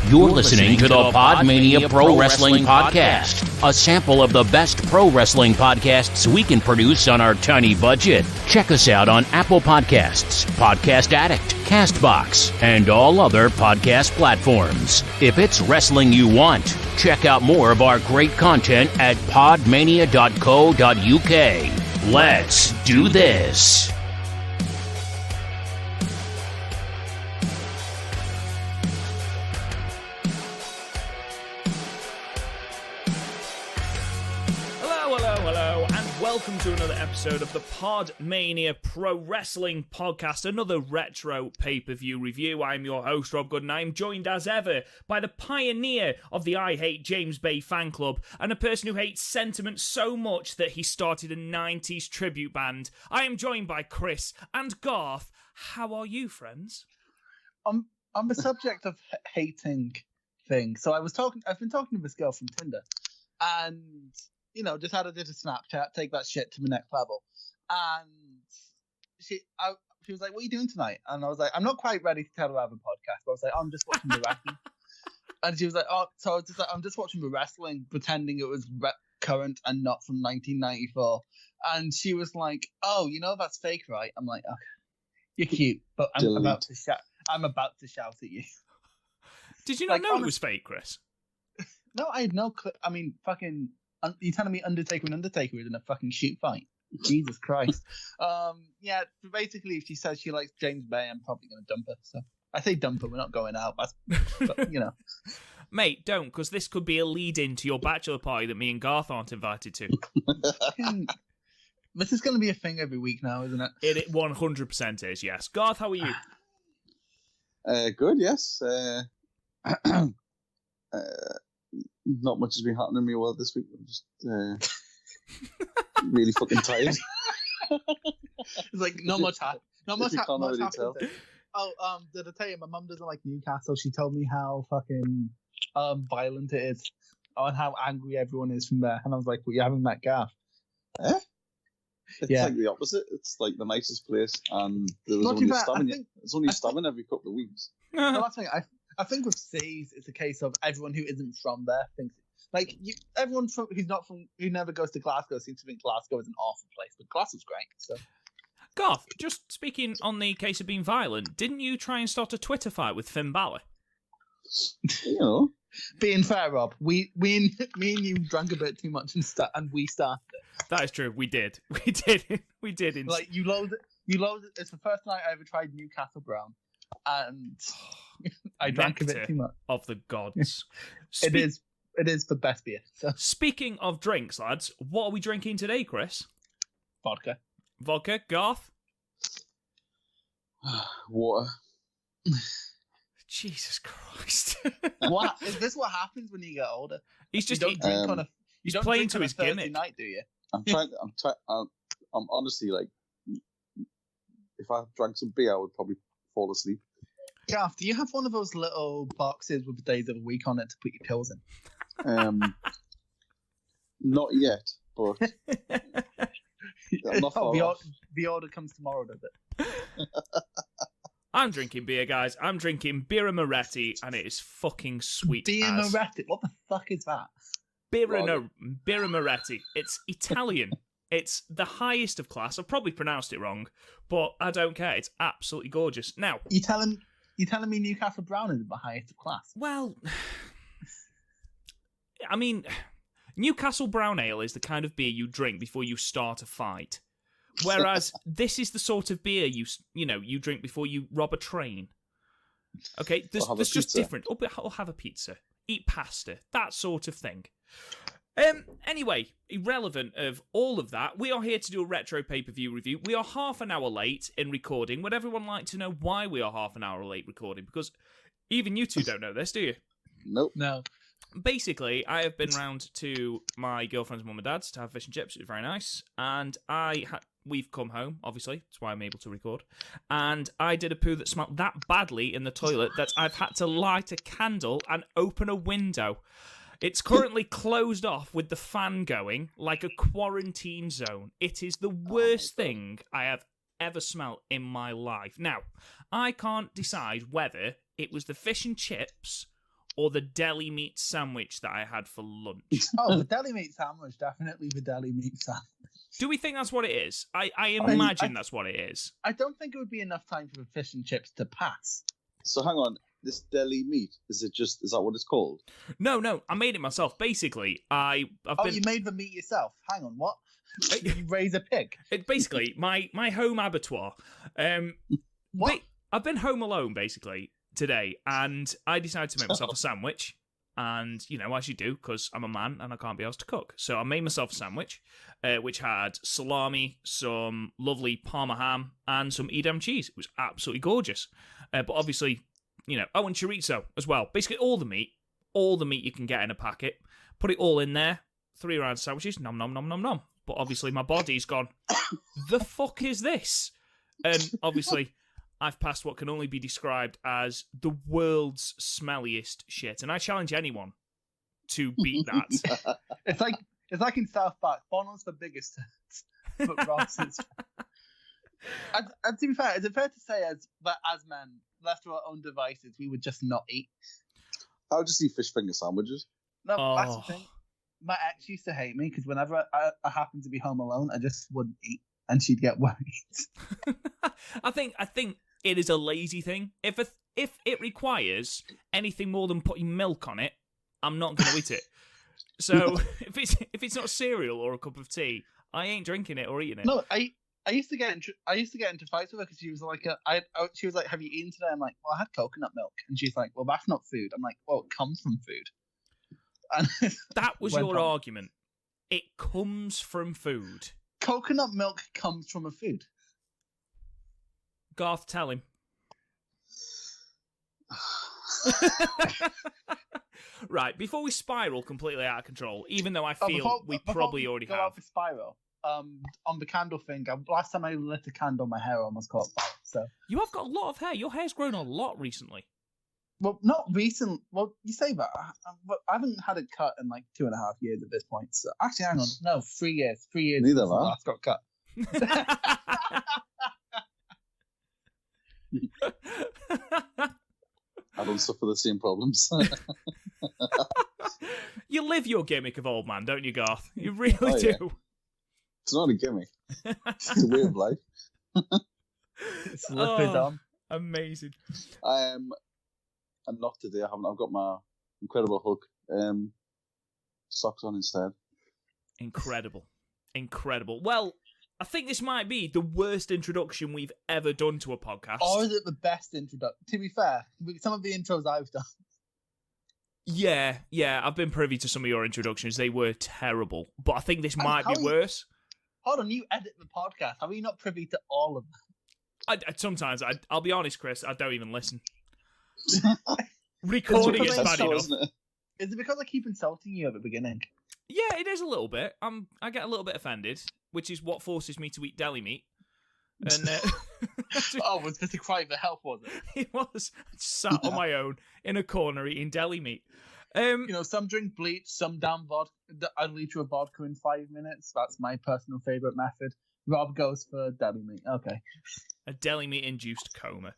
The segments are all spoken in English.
You're listening to the PodMania Pro Wrestling Podcast, a sample of the best pro wrestling podcasts we can produce on our tiny budget. Check us out on Apple Podcasts, Podcast Addict, CastBox, and all other podcast platforms. If it's wrestling you want, check out more of our great content at podmania.co.uk. Let's do this. Welcome to another episode of the PodMania Pro Wrestling Podcast, another retro pay-per-view review. I'm your host, Rob Good, and I'm joined as ever by the pioneer of the I Hate James Bay fan club, and a person who hates sentiment so much that he started a 90s tribute band. I am joined by Chris and Garth. How are you, friends? I'm the subject of hating things. So I've been talking to this girl from Tinder, and just had a Snapchat, take that shit to the next level. And she was like, "What are you doing tonight?" And I was like, "I'm not quite ready to tell her I have a podcast." But I was like, "I'm just watching the wrestling." And she was like, "Oh," so I was just like, "I'm just watching the wrestling, pretending it was current and not from 1994." And she was like, "Oh, that's fake, right?" I'm like, "Okay, you're cute, but I'm about to shout at you." Did you not know it was fake, Chris? No, I had no clue. I mean, fucking. You're telling me Undertaker and Undertaker is in a fucking shoot fight? Jesus Christ. Yeah, basically, if she says she likes James Bay, I'm probably going to dump her. So I say dump her, we're not going out. But, Mate, don't, because this could be a lead-in to your bachelor party that me and Garth aren't invited to. This is going to be a thing every week now, isn't it? It 100% is, yes. Garth, how are you? Good, yes. Not much has been happening to me well this week. I'm just really fucking tired. It's like not much happened. Oh, did I tell you my mum doesn't like Newcastle? She told me how fucking violent it is and how angry everyone is from there. And I was like, "Well, you haven't met Gav." Eh? It's like the opposite. It's like the nicest place, and there was only a stabbing. It's only a stabbing every couple of weeks. No, that's the thing. I think with C's, it's a case of everyone who isn't from there thinks everyone who never goes to Glasgow seems to think Glasgow is an awful place, but Glasgow's great. So, Garth, just speaking on the case of being violent, didn't you try and start a Twitter fight with Finn Balor? Being fair, Rob, me and you drank a bit too much and we started it. That is true. We did. Like you loathed. It's the first night I ever tried Newcastle Brown. And I drank a bit too much. Of the gods. It is the best beer. So. Speaking of drinks, lads, what are we drinking today, Chris? Vodka. Garth? Water. Jesus Christ. What is this? What happens when you get older? He's just you don't drink he's playing to his Thursday gimmick. Night, do you? I'm honestly like, if I drank some beer, I would probably fall asleep. Gav, do you have one of those little boxes with the days of the week on it to put your pills in? Not yet, but I'm not far off. The order comes tomorrow, does it? I'm drinking beer, guys. I'm drinking Birra Moretti, and it is fucking sweet. Birra Moretti? What the fuck is that? Birra Moretti. It's Italian. It's the highest of class. I've probably pronounced it wrong, but I don't care. It's absolutely gorgeous. Now, You telling me Newcastle Brown is the highest of class? Well, I mean, Newcastle Brown Ale is the kind of beer you drink before you start a fight. Whereas this is the sort of beer you drink before you rob a train. Okay, there's just different. I'll have a pizza, eat pasta, that sort of thing. Anyway, irrelevant of all of that, we are here to do a retro pay-per-view review. We are half an hour late in recording. Would everyone like to know why we are half an hour late recording? Because even you two don't know this, do you? Nope. No. Basically, I have been round to my girlfriend's mum and dad's to have fish and chips. It was very nice. And we've come home, obviously. That's why I'm able to record. And I did a poo that smelled that badly in the toilet that I've had to light a candle and open a window. It's currently closed off with the fan going like a quarantine zone. It is the worst thing I have ever smelt in my life. Now, I can't decide whether it was the fish and chips or the deli meat sandwich that I had for lunch? Oh, the deli meat sandwich, definitely the deli meat sandwich. Do we think that's what it is? I imagine that's what it is. I don't think it would be enough time for the fish and chips to pass. So hang on, this deli meat, is that what it's called? No, I made it myself. Basically, you made the meat yourself? Hang on, what? You raise a pig? Basically, my home abattoir. What? I've been home alone, basically, today, and I decided to make myself a sandwich. And, as you do, because I'm a man and I can't be asked to cook. So I made myself a sandwich, which had salami, some lovely Parma ham, and some Edam cheese. It was absolutely gorgeous. But obviously, and chorizo as well. Basically, all the meat you can get in a packet. Put it all in there. 3 round sandwiches. Nom, nom, nom, nom, nom. But obviously, my body's gone, the fuck is this? And obviously, I've passed what can only be described as the world's smelliest shit. And I challenge anyone to beat that. It's like in South Park. Bono's the biggest, but Ross is... And to be fair, is it fair to say that as men, left to our own devices, we would just not eat? I would just eat fish finger sandwiches. No, that's the thing. My ex used to hate me because whenever I happened to be home alone, I just wouldn't eat, and she'd get worried. I think it is a lazy thing. If it requires anything more than putting milk on it, I'm not going to eat it. So if it's not cereal or a cup of tea, I ain't drinking it or eating it. No, I used to get into fights with her because she was like, she was like, "Have you eaten today?" I'm like, "Well, I had coconut milk," and she's like, "Well, that's not food." I'm like, "Well, it comes from food." And that was your argument. It comes from food. Coconut milk comes from a food. Garth, tell him. Right, before we spiral completely out of control, even though I feel we probably already have. Out for spiral, on the candle thing, last time I lit a candle, my hair almost caught fire. So you have got a lot of hair. Your hair's grown a lot recently. Well, not recent. Well, you say that, but I haven't had it cut in like 2.5 years at this point. So actually, hang on, no, 3 years. 3 years. Neither, since man. the last got cut. I don't suffer the same problems. You live your gimmick of old man, don't you, Garth? You really do. Yeah. It's not a gimmick. It's a way of life. It's lipid on. Amazing. And not today. I've got my Incredible Hulk socks on instead. Incredible. Well, I think this might be the worst introduction we've ever done to a podcast. Or is it the best introduction? To be fair, some of the intros I've done. Yeah, I've been privy to some of your introductions. They were terrible. But I think this might be worse. Hold on, you edit the podcast. How are you not privy to all of them? Sometimes, I'll be honest, Chris, I don't even listen. Recording is bad enough. Is it because I keep insulting you at the beginning? Yeah, it is a little bit. I get a little bit offended, which is what forces me to eat deli meat. And was this a cry for help? Was it? It was. I just sat on my own in a corner eating deli meat. Some drink bleach, some damn vodka. I liter of vodka in 5 minutes. That's my personal favorite method. Rob goes for deli meat. Okay. A deli meat induced coma.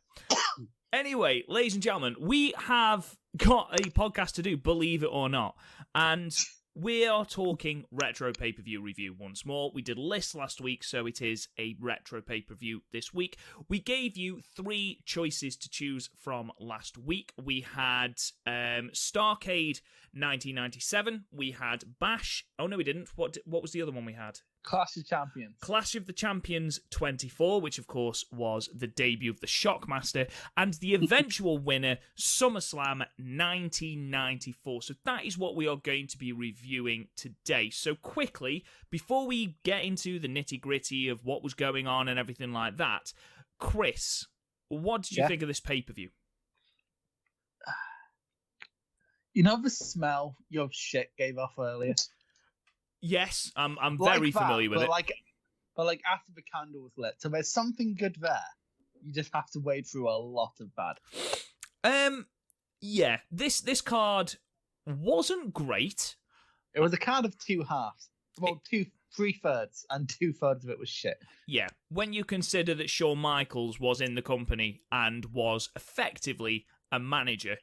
Anyway, ladies and gentlemen, we have got a podcast to do, believe it or not. And we are talking retro pay-per-view review once more. We did a list last week, so it is a retro pay-per-view this week. We gave you 3 choices to choose from last week. We had Starrcade 1997. We had Bash. Oh, no, we didn't. What was the other one we had? Clash of Champions. Clash of the Champions 24, which of course was the debut of the Shockmaster, and the eventual winner, SummerSlam 1994. So that is what we are going to be reviewing today. So quickly, before we get into the nitty-gritty of what was going on and everything like that, Chris, what did you think of this pay-per-view? You know the smell your shit gave off earlier? Yes, I'm very familiar with it. But after the candle was lit, so there's something good there. You just have to wade through a lot of bad. Yeah, this card wasn't great. It was a card of 2 halves. Well, 3/3, and 2/3 of it was shit. Yeah, when you consider that Shawn Michaels was in the company and was effectively a manager,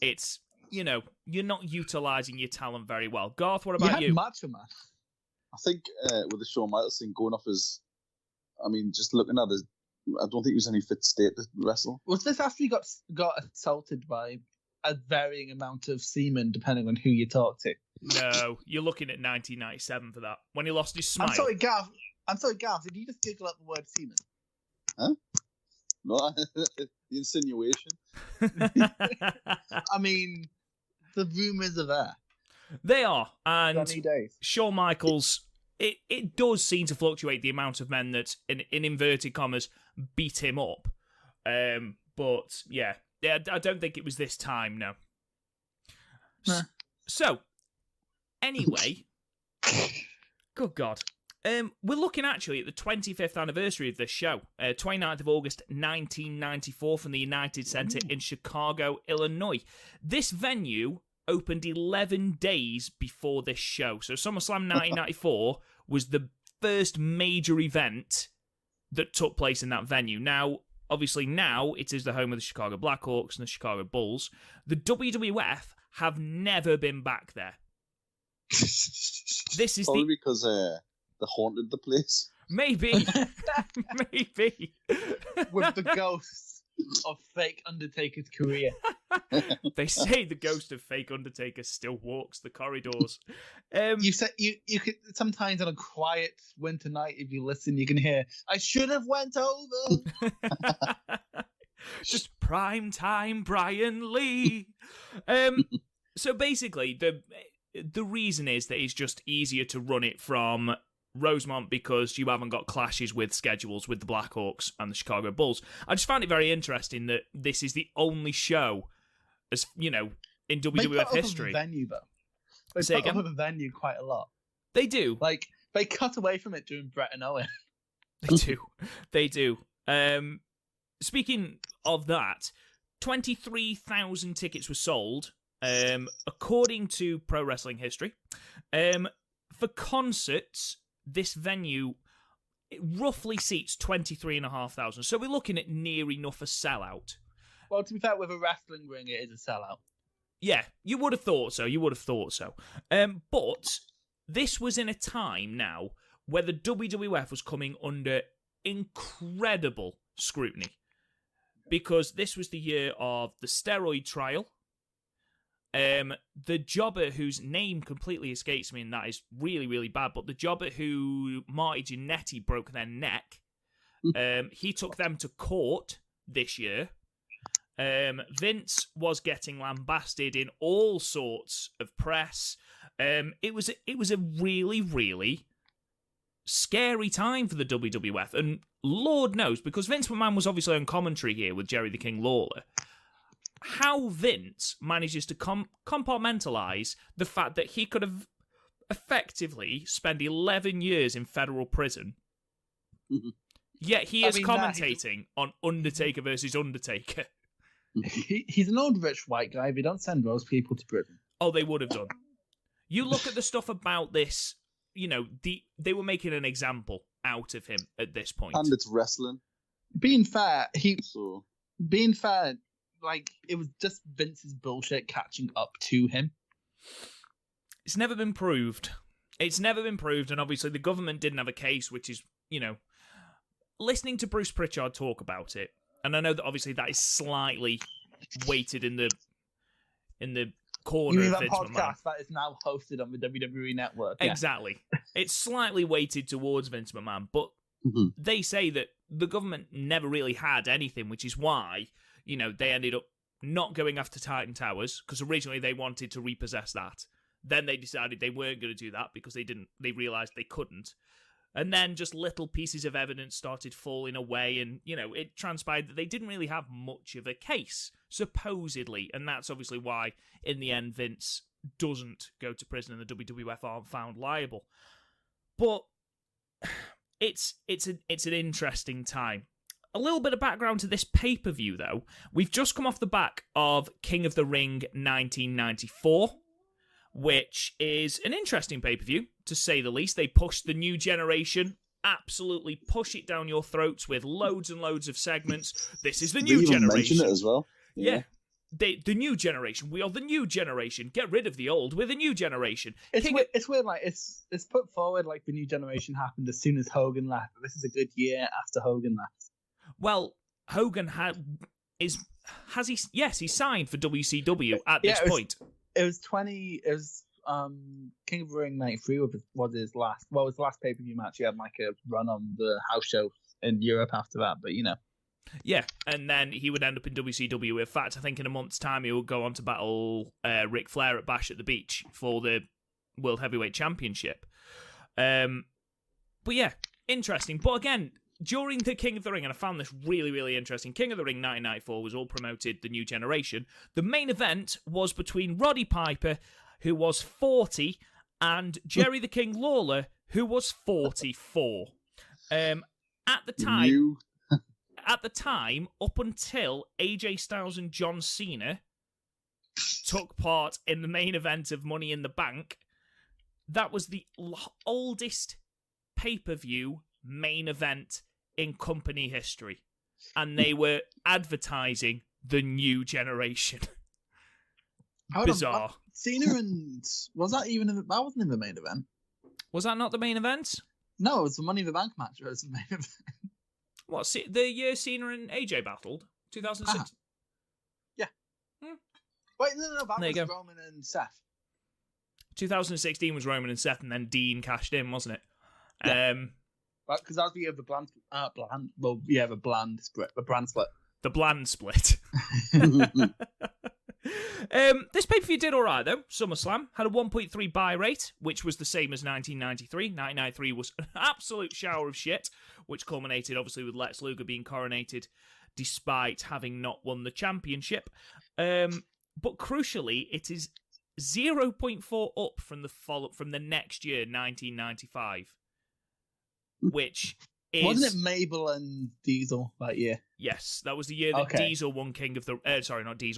it's, you're not utilising your talent very well. Garth, what about you? Macho Man. I think with the Shawn Michaels thing going off as, just looking at it, I don't think he was in any fit state to wrestle. Was this after he got assaulted by a varying amount of semen, depending on who you talk to? No, you're looking at 1997 for that, when he lost his smile. I'm sorry, Gav. Did you just giggle up the word semen? Huh? No, the insinuation. The rumours are there. They are, and days. Shawn Michaels, it does seem to fluctuate the amount of men that, in inverted commas, beat him up. But, yeah, I don't think it was this time, no. Nah. So, anyway, good God. We're looking actually at the 25th anniversary of this show, 29th of August 1994 from the United Center in Chicago, Illinois. This venue opened 11 days before this show. So SummerSlam 1994 was the first major event that took place in that venue. Now, obviously now it is the home of the Chicago Blackhawks and the Chicago Bulls. The WWF have never been back there. This is probably because they haunted the place. Maybe. Maybe. With the ghosts of fake Undertaker's career. They say the ghost of fake Undertaker still walks the corridors. You said you could sometimes on a quiet winter night, if you listen, you can hear, "I should have went over." Just prime time Brian Lee. So basically, the reason is that it's just easier to run it from Rosemont because you haven't got clashes with schedules with the Blackhawks and the Chicago Bulls. I just found it very interesting that this is the only show, as in WWF history. They venue though. They Say put again? up a venue quite a lot. They do. Like they cut away from it during Brett and Owen. They do. Speaking of that, 23,000 tickets were sold, according to Pro Wrestling History. For concerts, this venue roughly seats 23,500. So we're looking at near enough a sellout. Well, to be fair, with a wrestling ring, it is a sellout. Yeah, you would have thought so. But this was in a time now where the WWF was coming under incredible scrutiny. Because this was the year of the steroid trial. The jobber whose name completely escapes me, and that is really, really bad, but the jobber who Marty Jannetty broke their neck, he took them to court this year. Vince was getting lambasted in all sorts of press. It was a really, really scary time for the WWF, and Lord knows, because Vince McMahon was obviously on commentary here with Jerry the King Lawler, how Vince manages to compartmentalize the fact that he could have effectively spent 11 years in federal prison, yet he is commentating on Undertaker versus Undertaker. He's an old rich white guy. They don't send those people to prison. Oh, they would have done. You look at the stuff about this, they were making an example out of him at this point. And it's wrestling. Being fair, like, it was just Vince's bullshit catching up to him. It's never been proved. And obviously the government didn't have a case, which is, listening to Bruce Pritchard talk about it, and I know that obviously that is slightly weighted in the corner of Vince podcast that is now hosted on the WWE Network. Yeah. Exactly. It's slightly weighted towards Vince McMahon, but they say that the government never really had anything, which is why they ended up not going after Titan Towers, because originally they wanted to repossess that. Then they decided they weren't going to do that because they realised they couldn't. And then just little pieces of evidence started falling away, and, it transpired that they didn't really have much of a case, supposedly. And that's obviously why, in the end, Vince doesn't go to prison and the WWF aren't found liable. But it's an interesting time. A little bit of background to this pay-per-view, though. We've just come off the back of King of the Ring 1994, which is an interesting pay-per-view, to say the least. They push the new generation, absolutely push it down your throats with loads and loads of segments. This is the new generation. Mention it as well. Yeah. the new generation. We are the new generation. Get rid of the old. We're the new generation. It's weird. Like it's put forward like the new generation happened as soon as Hogan left. This is a good year after Hogan left. Well, Hogan he signed for WCW at this point. It was King of the Ring 93 was his last. Well, it was the last pay-per-view match. He had like a run on the house show in Europe after that, but you know. Yeah, and then he would end up in WCW. In fact, I think in a month's time he would go on to battle Ric Flair at Bash at the Beach for the World Heavyweight Championship. But yeah, interesting. But again, during the King of the Ring, and I found this really, really interesting, King of the Ring 1994 was all promoted the new generation. The main event was between Roddy Piper, who was 40, and Jerry the King Lawler, who was 44. At the time, up until AJ Styles and John Cena took part in the main event of Money in the Bank, that was the oldest pay-per-view main event in company history. And they were advertising the new generation. Bizarre. Cena and... that wasn't in the main event. Was that not the main event? No, it was the Money in the Bank match. It was the main event. What, the year Cena and AJ battled? 2006? Yeah. Wait, no, that was Roman and Seth. 2016 was Roman and Seth, and then Dean cashed in, wasn't it? Yeah. Because that was the year of the brand split. The brand split. This pay-per-view did all right, though. SummerSlam had a 1.3 buy rate, which was the same as 1993. 1993 was an absolute shower of shit, which culminated, obviously, with Lex Luger being coronated despite having not won the championship. But crucially, it is 0.4 up from the next year, 1995, which is... Wasn't it Mabel and Diesel that year? Yes, that was the year that Diesel won King of the...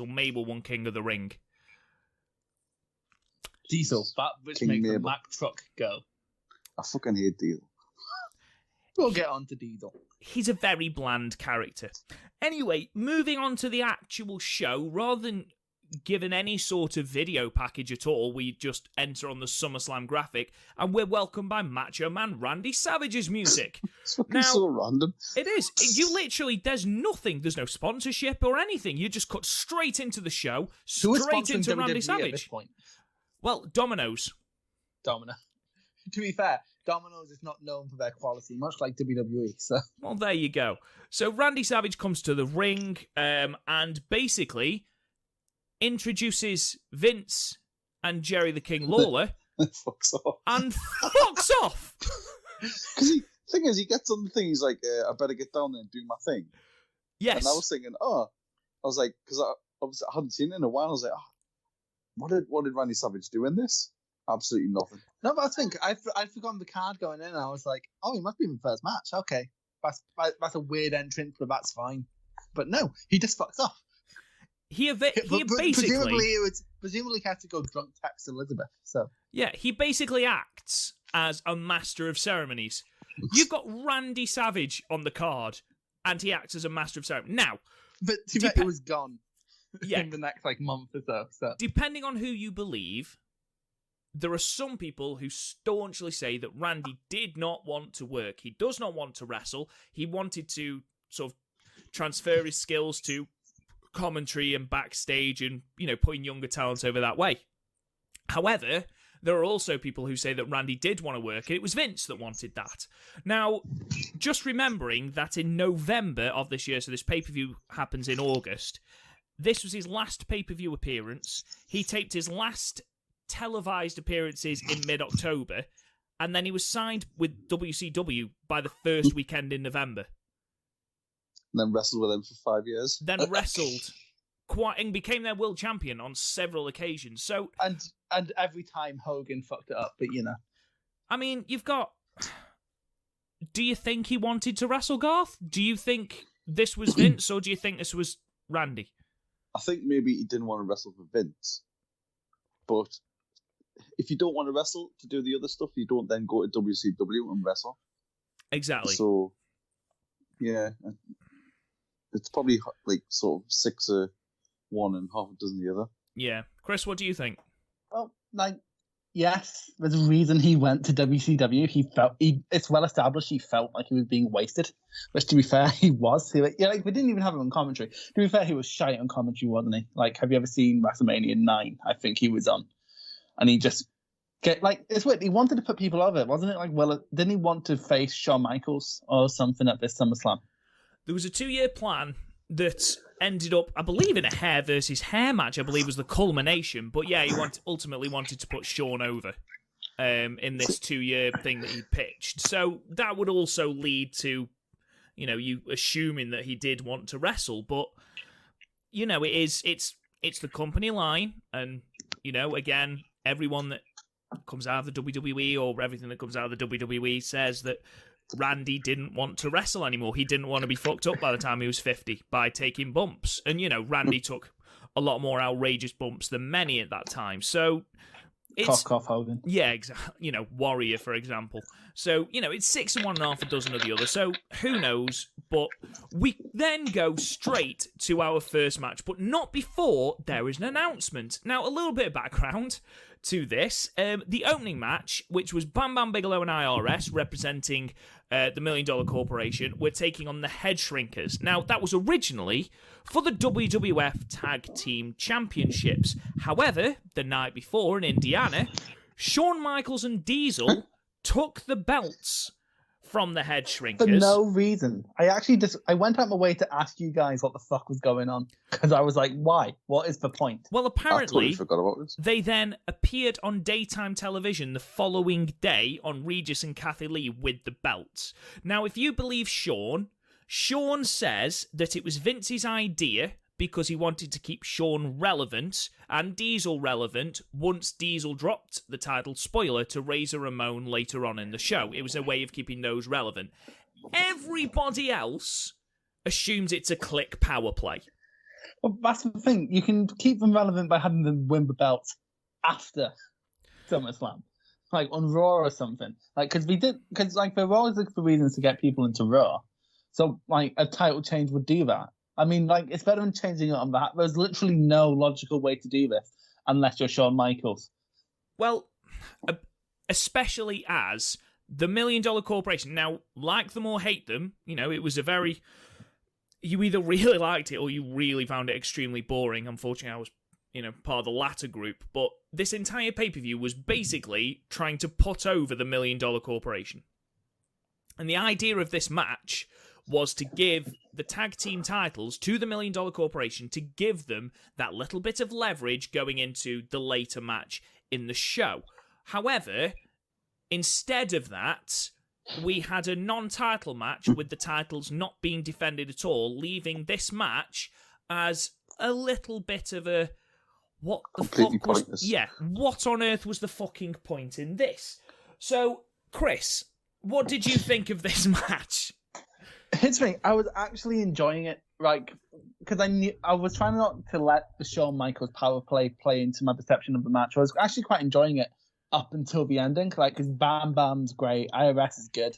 Mabel won King of the Ring. Diesel, that which King makes Mabel. The Mack truck go. I fucking hate Diesel. We'll get on to Diesel. He's a very bland character. Anyway, moving on to the actual show, rather than given any sort of video package at all, we just enter on the SummerSlam graphic, and we're welcomed by Macho Man Randy Savage's music. It's fucking so random. It is. You literally, there's nothing. There's no sponsorship or anything. You just cut straight into the show, straight into Randy Savage. At this point? Well, Domino's. To be fair, Domino's is not known for their quality, much like WWE. So, well, there you go. So Randy Savage comes to the ring, and basically introduces Vince and Jerry the King Lawler. Fucks off. And fucks off. Because the thing is, he gets on the thing, he's like, I better get down there and do my thing. Yes. And I was thinking, I was like, because I hadn't seen it in a while, I was like, what did Randy Savage do in this? Absolutely nothing. No, but I think I'd forgotten the card going in, and I was like, he must be in the first match. Okay. That's a weird entrance, but that's fine. But no, he just fucks off. He basically presumably had to go drunk text Elizabeth. So yeah, he basically acts as a master of ceremonies. You've got Randy Savage on the card, and he acts as a master of ceremonies. Now, but it was gone. Yeah. In the next month or so. So depending on who you believe, there are some people who staunchly say that Randy did not want to work. He does not want to wrestle. He wanted to sort of transfer his skills to commentary and backstage and, putting younger talent over that way. However, there are also people who say that Randy did want to work, and it was Vince that wanted that. Now, just remembering that in November of this year, so this pay-per-view happens in August, this was his last pay-per-view appearance. He taped his last televised appearances in mid-October, and then he was signed with WCW by the first weekend in November. And then wrestled with them for 5 years. Then wrestled and became their world champion on several occasions. So and every time Hogan fucked it up, but I mean, you've got... Do you think he wanted to wrestle Garth? Do you think this was Vince, or do you think this was Randy? I think maybe he didn't want to wrestle for Vince. But if you don't want to wrestle to do the other stuff, you don't then go to WCW and wrestle. Exactly. So, yeah... It's probably sort of 6 or one and half a dozen the other. Yeah. Chris, what do you think? Well, like, yes, there's a reason he went to WCW. It's well established he felt like he was being wasted, which, to be fair, he was. We didn't even have him on commentary. To be fair, he was shy on commentary, wasn't he? Like, have you ever seen WrestleMania 9? I think he was on. And he just it's weird. He wanted to put people over, wasn't it? Like, well, didn't he want to face Shawn Michaels or something at this SummerSlam? There was a 2-year plan that ended up, I believe, in a hair versus hair match. I believe was the culmination. But yeah, he ultimately wanted to put Shawn over in this 2-year thing that he pitched. So that would also lead to, you assuming that he did want to wrestle. But it's the company line, and again, everyone that comes out of the WWE or everything that comes out of the WWE says that Randy didn't want to wrestle anymore. He didn't want to be fucked up by the time he was 50 by taking bumps. And, Randy took a lot more outrageous bumps than many at that time. So it's... Cough, Hogan. Yeah, exactly. Warrior, for example. So, it's 6 and 1 and half a dozen of the other. So who knows? But we then go straight to our first match, but not before there is an announcement. Now, a little bit of background to this. The opening match, which was Bam Bam Bigelow and IRS representing the $1 Million Corporation, were taking on the Head Shrinkers. Now, that was originally for the WWF Tag Team Championships. However, the night before in Indiana, Shawn Michaels and Diesel took the belts from the Head Shrinkers. For no reason. I went out my way to ask you guys what the fuck was going on. Because I was like, why? What is the point? Well, apparently, I totally forgot about this. They then appeared on daytime television the following day on Regis and Kathy Lee with the belts. Now, if you believe Shawn says that it was Vince's idea because he wanted to keep Shawn relevant and Diesel relevant once Diesel dropped the title, spoiler, to Razor Ramon later on in the show. It was a way of keeping those relevant. Everybody else assumes it's a click power play. Well, that's the thing. You can keep them relevant by having them win the belt after SummerSlam. Like on Raw or something. Because there were always the reasons to get people into Raw. So, a title change would do that. I mean, it's better than changing it on that. There's literally no logical way to do this unless you're Shawn Michaels. Well, especially as the $1 Million Corporation. Now, like them or hate them, it was a very... You either really liked it or you really found it extremely boring. Unfortunately, I was, part of the latter group. But this entire pay-per-view was basically trying to put over the $1 Million Corporation. And the idea of this match was to give the tag team titles to the $1 Million Corporation to give them that little bit of leverage going into the later match in the show. However, instead of that, we had a non-title match with the titles not being defended at all, leaving this match as a little bit of a... What the completely fuck was... pointless. Yeah, what on earth was the fucking point in this? So, Chris, what did you think of this match? Here's the thing, I was actually enjoying it, because I was trying not to let the Shawn Michaels power play into my perception of the match. I was actually quite enjoying it up until the ending, because Bam Bam's great, IRS is good.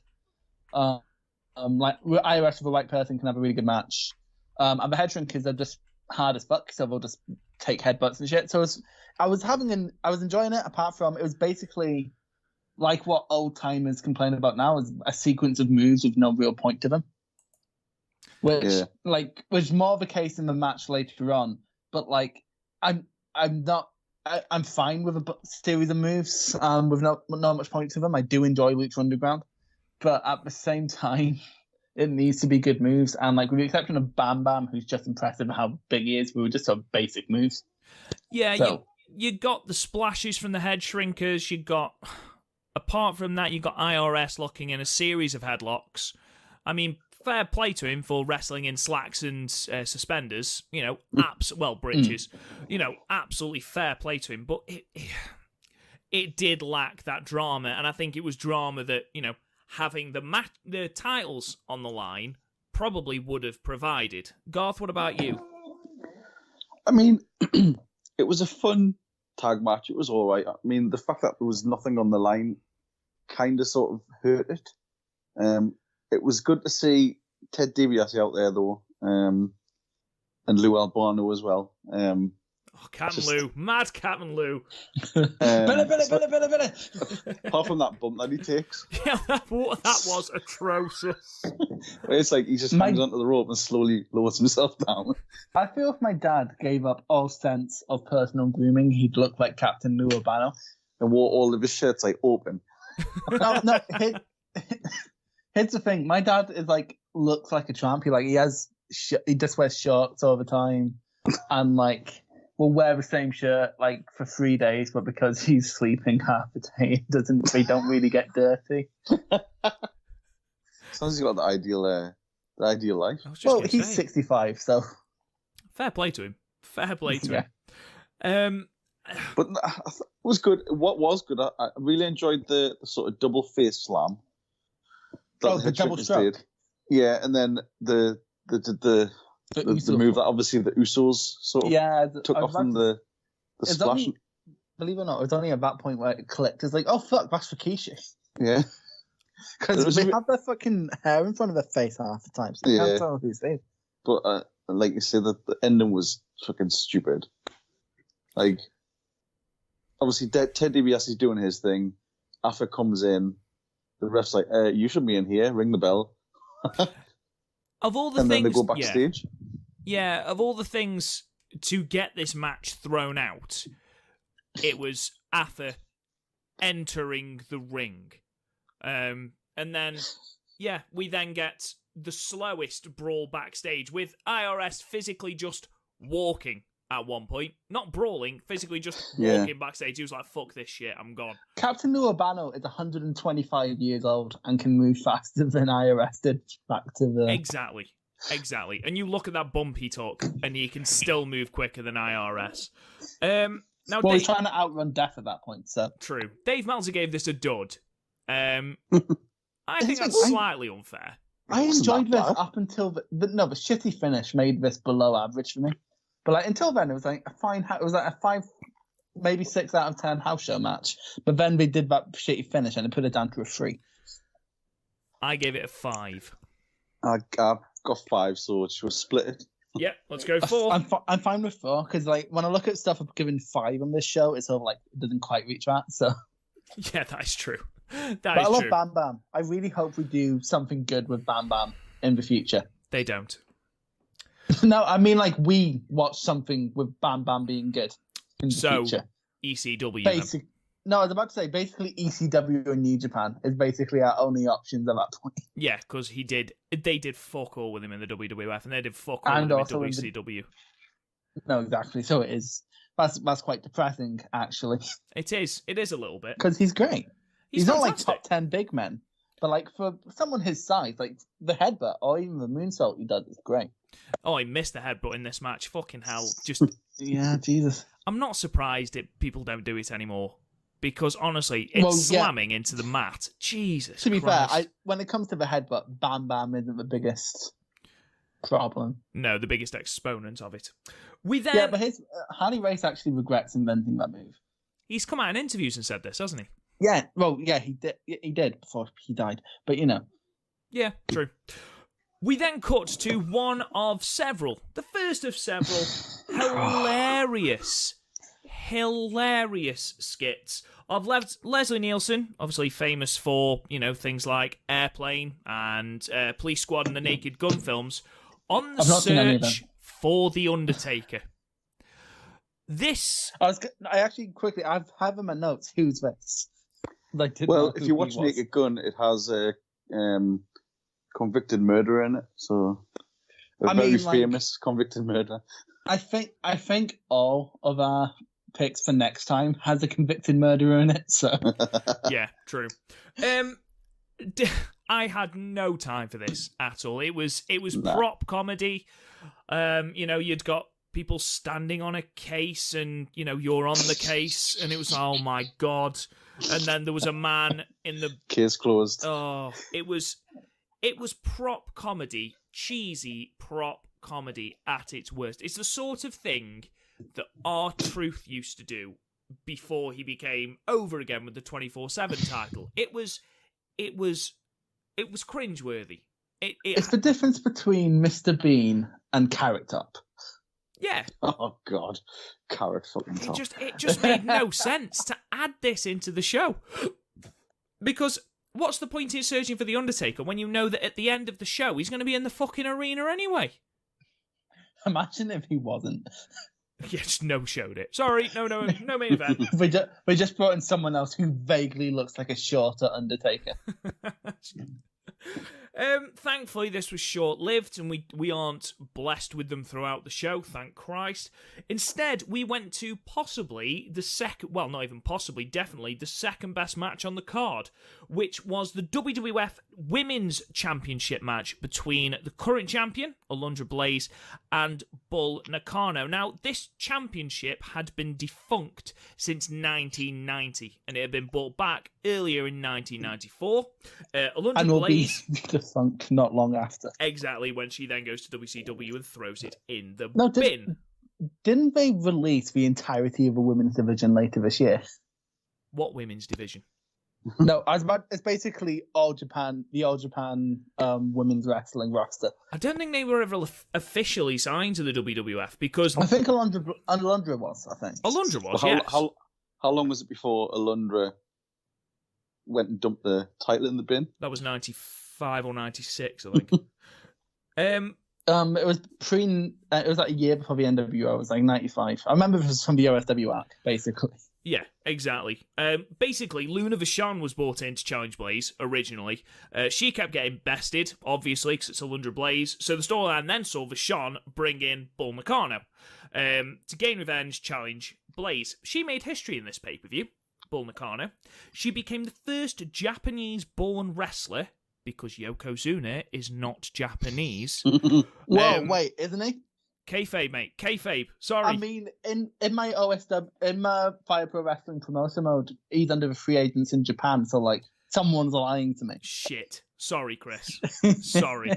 IRS with the right person can have a really good match. And the Head Shrinkers are just hard as fuck, so they'll just take headbutts and shit. So I was enjoying it, apart from it was basically like what old timers complain about now, is a sequence of moves with no real point to them. Which more the case in the match later on, but I'm fine with a series of moves with not much point to them. I do enjoy Lucha Underground, but at the same time, it needs to be good moves. And with the exception of Bam Bam, who's just impressive how big he is, we were just sort of basic moves. Yeah, so, you got the splashes from the Head Shrinkers. Apart from that, you got IRS locking in a series of headlocks. I mean, fair play to him for wrestling in slacks and suspenders, britches. Absolutely fair play to him. But it did lack that drama, and I think it was drama that, having the titles on the line probably would have provided. Garth, what about you? I mean, it was a fun tag match. It was all right. I mean, the fact that there was nothing on the line kind of sort of hurt it. It was good to see Ted DiBiase out there, though. Lou Albano as well. Captain Lou, mad Captain Lou. Billy. Apart from that bump that he takes, Yeah, that was atrocious. it's like he just hangs onto the rope and slowly lowers himself down. I feel if my dad gave up all sense of personal grooming, he'd look like Captain Lou Albano. And wore all of his shirts like open. No. Here's the thing. My dad is like looks like a tramp. He just wears shorts all the time, and like will wear the same shirt like for 3 days, but because he's sleeping half the day, they don't really get dirty. Sounds like he's got the ideal life. Well, he's 65, so fair play to him. Fair play to him. But it was good. What was good, I really enjoyed the sort of double face slam. The double stroke. Yeah, and then the move that obviously the Usos sort of took off from the splash. Believe it or not, it was only at that point where it clicked. It's like, oh fuck, that's Rikishi. Yeah. Because they have their fucking hair in front of their face half the time, so you can't tell who's they. But like you said, the ending was fucking stupid. Like, obviously, Ted DiBiase is doing his thing. Afa comes in. The ref's like, you should be in here. Ring the bell. Of all the and things, then they go backstage. Yeah, of all the things to get this match thrown out, it was Afa entering the ring. And then, we then get the slowest brawl backstage with IRS physically just walking at one point. Not brawling, physically just walking backstage. He was like, fuck this shit, I'm gone. Captain Lou Albano is 125 years old and can move faster than IRS did back to the... Exactly. And you look at that bump he took, and he can still move quicker than IRS. He's trying to outrun death at that point, so... True. Dave Meltzer gave this a dud. I think that's slightly unfair. I enjoyed this up until the shitty finish made this below average for me. But like until then, it was like a fine. It was like a 5, maybe 6 out of 10 house show match. But then they did that shitty finish and they put it down to a 3. I gave it a 5. I got 5, so should we split it? Yeah, let's go 4. I'm fine with 4 because like when I look at stuff I've given 5 on this show, it's sort of like it doesn't quite reach that. So yeah, that is true. I love Bam Bam. I really hope we do something good with Bam Bam in the future. They don't. No, I mean like we watch something with Bam Bam being good in the future. ECW. No, I was about to say basically ECW and New Japan is basically our only options at that point. Yeah, because they did fuck all with him in the WWF, and they did fuck all with him in WCW. No, exactly. So it is. That's quite depressing, actually. It is a little bit because he's great. He's not like top 10 big men, but like for someone his size, like the headbutt or even the moonsault he does is great. Oh, I missed the headbutt in this match. Fucking hell! Yeah, Jesus. I'm not surprised that people don't do it anymore. Because honestly, it's slamming into the mat. Jesus To be Christ. fair, when it comes to the headbutt, Bam Bam isn't the biggest problem. No, the biggest exponent of it. Yeah, but Harley Race actually regrets inventing that move. He's come out in interviews and said this, hasn't he? Yeah, well, yeah, he did before he died. But, you know. Yeah, true. We then cut to one of several, the first of several, hilarious skits of Leslie Nielsen, obviously famous for, things like Airplane and Police Squad and the Naked Gun films, on the search for The Undertaker. I actually quickly, I have in my notes, who's this? If you watch Naked Gun, it has a convicted murderer in it, so a very famous convicted murderer. I think all of our picks for next time has a convicted murderer in it, so yeah, true. I had no time for this at all. It was prop comedy. You'd got people standing on a case and you're on the case, and it was, oh my god. And then there was a man in the case closed. Oh, it was prop comedy, cheesy prop comedy at its worst. It's the sort of thing that R-Truth used to do before he became over again with the 24/7 title. It was cringeworthy. It's the difference between Mr. Bean and Carrot Top. Yeah. Oh God, Carrot fucking Top. It just made no sense to add this into the show. Because what's the point in searching for The Undertaker when you know that at the end of the show he's going to be in the fucking arena anyway? Imagine if he wasn't. Yeah, just no-showed it. Sorry, no main event. we just brought in someone else who vaguely looks like a shorter Undertaker. Thankfully, this was short-lived, and we aren't blessed with them throughout the show, thank Christ. Instead, we went to possibly the second, well, not even possibly, definitely the second best match on the card, which was the WWF Women's Championship match between the current champion, Alundra Blaze, and Bull Nakano. Now, this championship had been defunct since 1990, and it had been brought back earlier in 1994. Alundra And will Blaze... be defunct not long after. Exactly, when she then goes to WCW and throws it in the No, bin. Didn't they release the entirety of a women's division later this year? What women's division? No, it's basically All Japan, the All Japan women's wrestling roster. I don't think they were ever officially signed to the WWF because... I think Alundra was, I think. Alundra was, Well, yes. how long was it before Alundra went and dumped the title in the bin? That was 95 or 96, I think. It was it was like a year before the NWO. It was like 95. I remember it was from the OSW arc, basically. Yeah, exactly. Basically, Luna Vachon was brought in to challenge Blaze originally. She kept getting bested, obviously, because it's Alundra Blaze. So the storyline then saw Vachon bring in Bull Nakano to gain revenge, challenge Blaze. She made history in this pay-per-view, Bull Nakano. She became the first Japanese-born wrestler, because Yokozuna is not Japanese. Whoa, wait, isn't he? Kayfabe, mate. Kayfabe. Sorry. I mean, in my OSW, in my Fire Pro Wrestling promotion mode, he's under the free agents in Japan, so, like, someone's lying to me. Shit. Sorry, Chris. Sorry.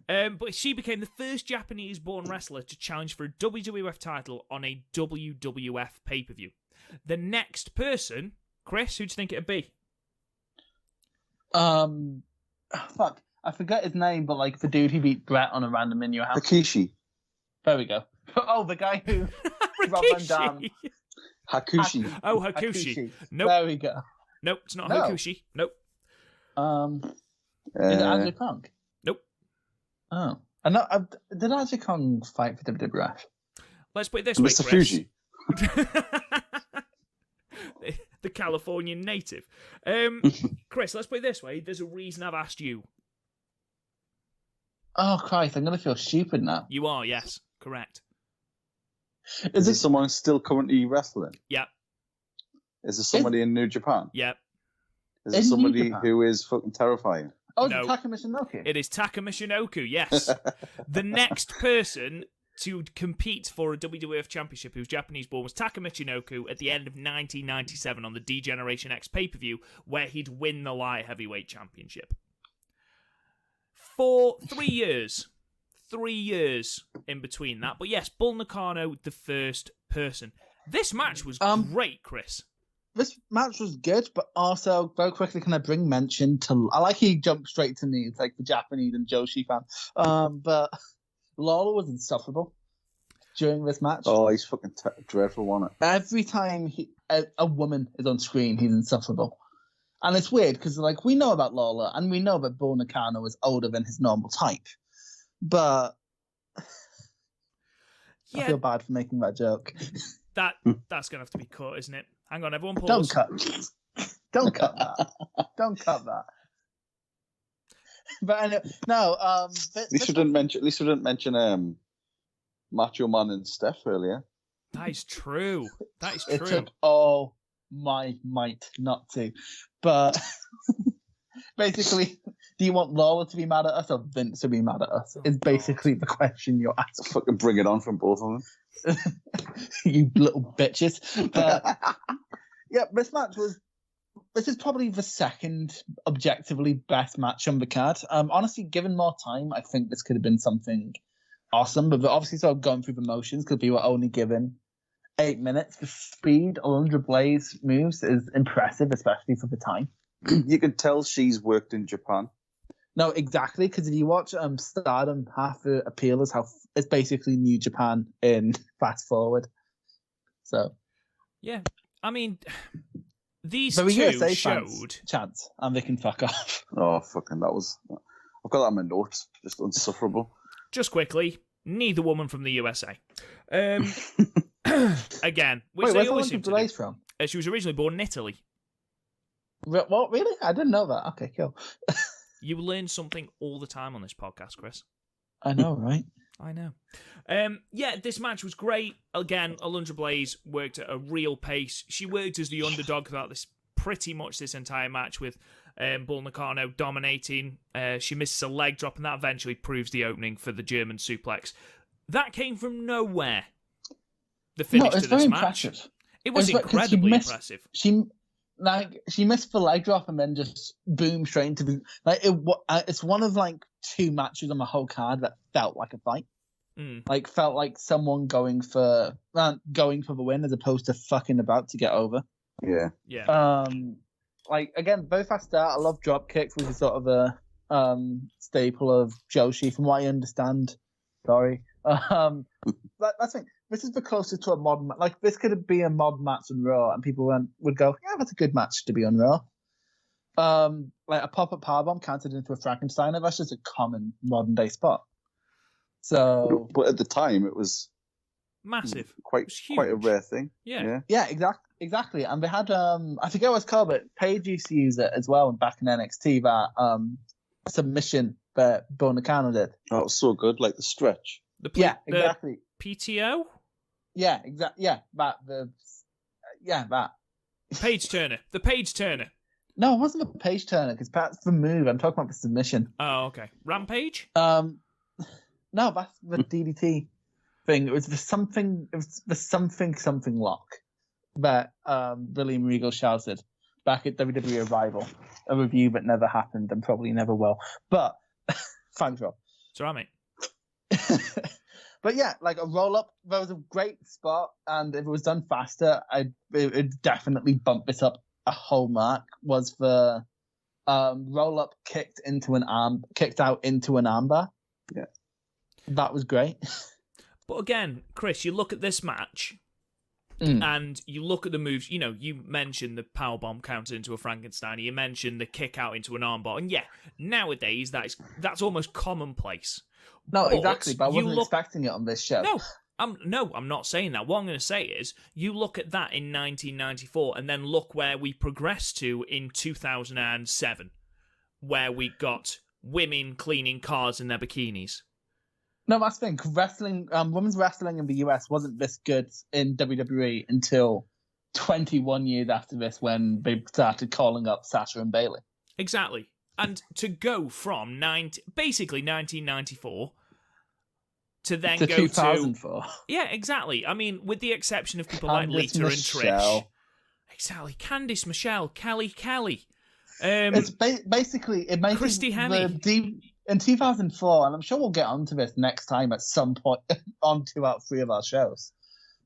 But she became the first Japanese-born wrestler to challenge for a WWF title on a WWF pay-per-view. The next person, Chris, who do you think it'd be? Fuck. I forget his name, but, like, the dude who beat Brett on a random in your house. Hakushi. There we go. Oh, the guy who... Rob Van Dam. Hakushi. Hakushi. Nope. There we go. Nope, it's not No. Hakushi. Nope. Is it Aja Kong? Nope. Oh. Did Aja Kong fight for WWF? Let's put it this way, Mr. Chris. Fuji. The Californian native. Chris, let's put it this way. There's a reason I've asked you. Oh, Christ, I'm going to feel stupid now. You are, yes. Correct. Is it someone still currently wrestling? Yeah. Is it somebody in New Japan? Yeah. Is it In New somebody Japan? who is fucking terrifying? Oh, No. it's Taka Michinoku. It is Taka Michinoku, yes. The next person to compete for a WWF Championship who's Japanese-born was Taka Michinoku at the end of 1997 on the D-Generation X pay-per-view, where he'd win the Light Heavyweight Championship. For 3 years. 3 years in between that. But yes, Bull Nakano, the first person. This match was great, Chris. This match was good, but also, very quickly, can I bring mention to... I like he jumped straight to me. It's like the Japanese and Joshi fan. But Lawler was insufferable during this match. Oh, he's fucking dreadful, wasn't it? Every time a woman is on screen, he's insufferable. And it's weird, because like we know about Lawler, and we know that Bull Nakano is older than his normal type. But Yeah, I feel bad for making that joke. that's going to have to be cut, isn't it? Hang on, everyone pause. Don't cut that. Don't cut that. But anyway, no. At least we didn't mention Macho Man and Steph earlier. That is true. That is It true. took all my might not to. But basically, do you want Lawler to be mad at us or Vince to be mad at us? Is basically the question you're asking. Fucking bring it on from both of them. You little bitches. But yeah, this is probably the second objectively best match on the card. Honestly, given more time, I think this could have been something awesome. But obviously, sort of going through the motions because we were only given 8 minutes. The speed Alundra Blaze moves is impressive, especially for the time. You can tell she's worked in Japan. No, exactly. Because if you watch Stardom, half the appeal is how it's basically New Japan in fast forward. So yeah, I mean, these but two USA showed chance, and they can fuck off. Oh, fucking, that was... I've got that in my notes. Just insufferable. just quickly. Neither woman from the USA. Again, which Wait, they where's always the seem to one do. from? She was originally born in Italy. What, really? I didn't know that. Okay, cool. You learn something all the time on this podcast, Chris. I know, right? I know. Yeah, this match was great. Again, Alundra Blaze worked at a real pace. She worked as the underdog throughout pretty much this entire match with Bull Nakano dominating. She misses a leg drop, and that eventually proves the opening for the German suplex. That came from nowhere. The finish to this match. Impressive. It was incredibly impressive. She missed the leg drop and then just boom straight into the it's one of like two matches on the whole card that felt like a fight. Like felt like someone going for the win as opposed to fucking about to get over. Yeah. Like again, both fast start. I love drop kicks, which is sort of a staple of Joshi, from what I understand. Sorry. That's thing. This is the closest to a modern. Like this could be a mod match on Raw, and people would go, "Yeah, that's a good match to be on Raw." Like a pop-up powerbomb counted into a Frankensteiner. That's just a common modern day spot. So, but at the time, it was massive, quite a rare thing. Yeah, exactly. And they had I forget what it's called, but Paige used to use it as well back in NXT. That submission that Bull Nakano did. Oh, it was so good, like the stretch. Exactly. PTO. Yeah, exactly. Yeah, that. Page Turner. The Page Turner. No, it wasn't the Page Turner because that's the move. I'm talking about the submission. Oh, okay. Rampage. No, that's the DDT thing. It was the something. It was the something lock that William Regal shouted back at WWE Arrival. A review that never happened and probably never will. But thanks, Rob. It's all right, mate. But yeah, like a roll up, that was a great spot, and if it was done faster, it'd definitely bump this up a whole mark. Was the roll up kicked out into an armbar? Yeah, that was great. But again, Chris, you look at this match, and you look at the moves. You know, you mentioned the powerbomb counted into a Frankenstein. You mentioned the kick out into an armbar, and yeah, nowadays that's almost commonplace. No, exactly, but I wasn't expecting it on this show. No, I'm not saying that. What I'm going to say is, you look at that in 1994, and then look where we progressed to in 2007, where we got women cleaning cars in their bikinis. No, that's the thing. Wrestling, women's wrestling in the US wasn't this good in WWE until 21 years after this, when they started calling up Sasha and Bayley. Exactly. And to go from basically 1994 to then go 2004. Yeah, exactly. I mean, with the exception of people like Lita and Trish. Exactly. Candice Michelle, Kelly. It's basically it makes Christy Hemme. In 2004, and I'm sure we'll get onto this next time at some point on 2 out of 3 of our shows.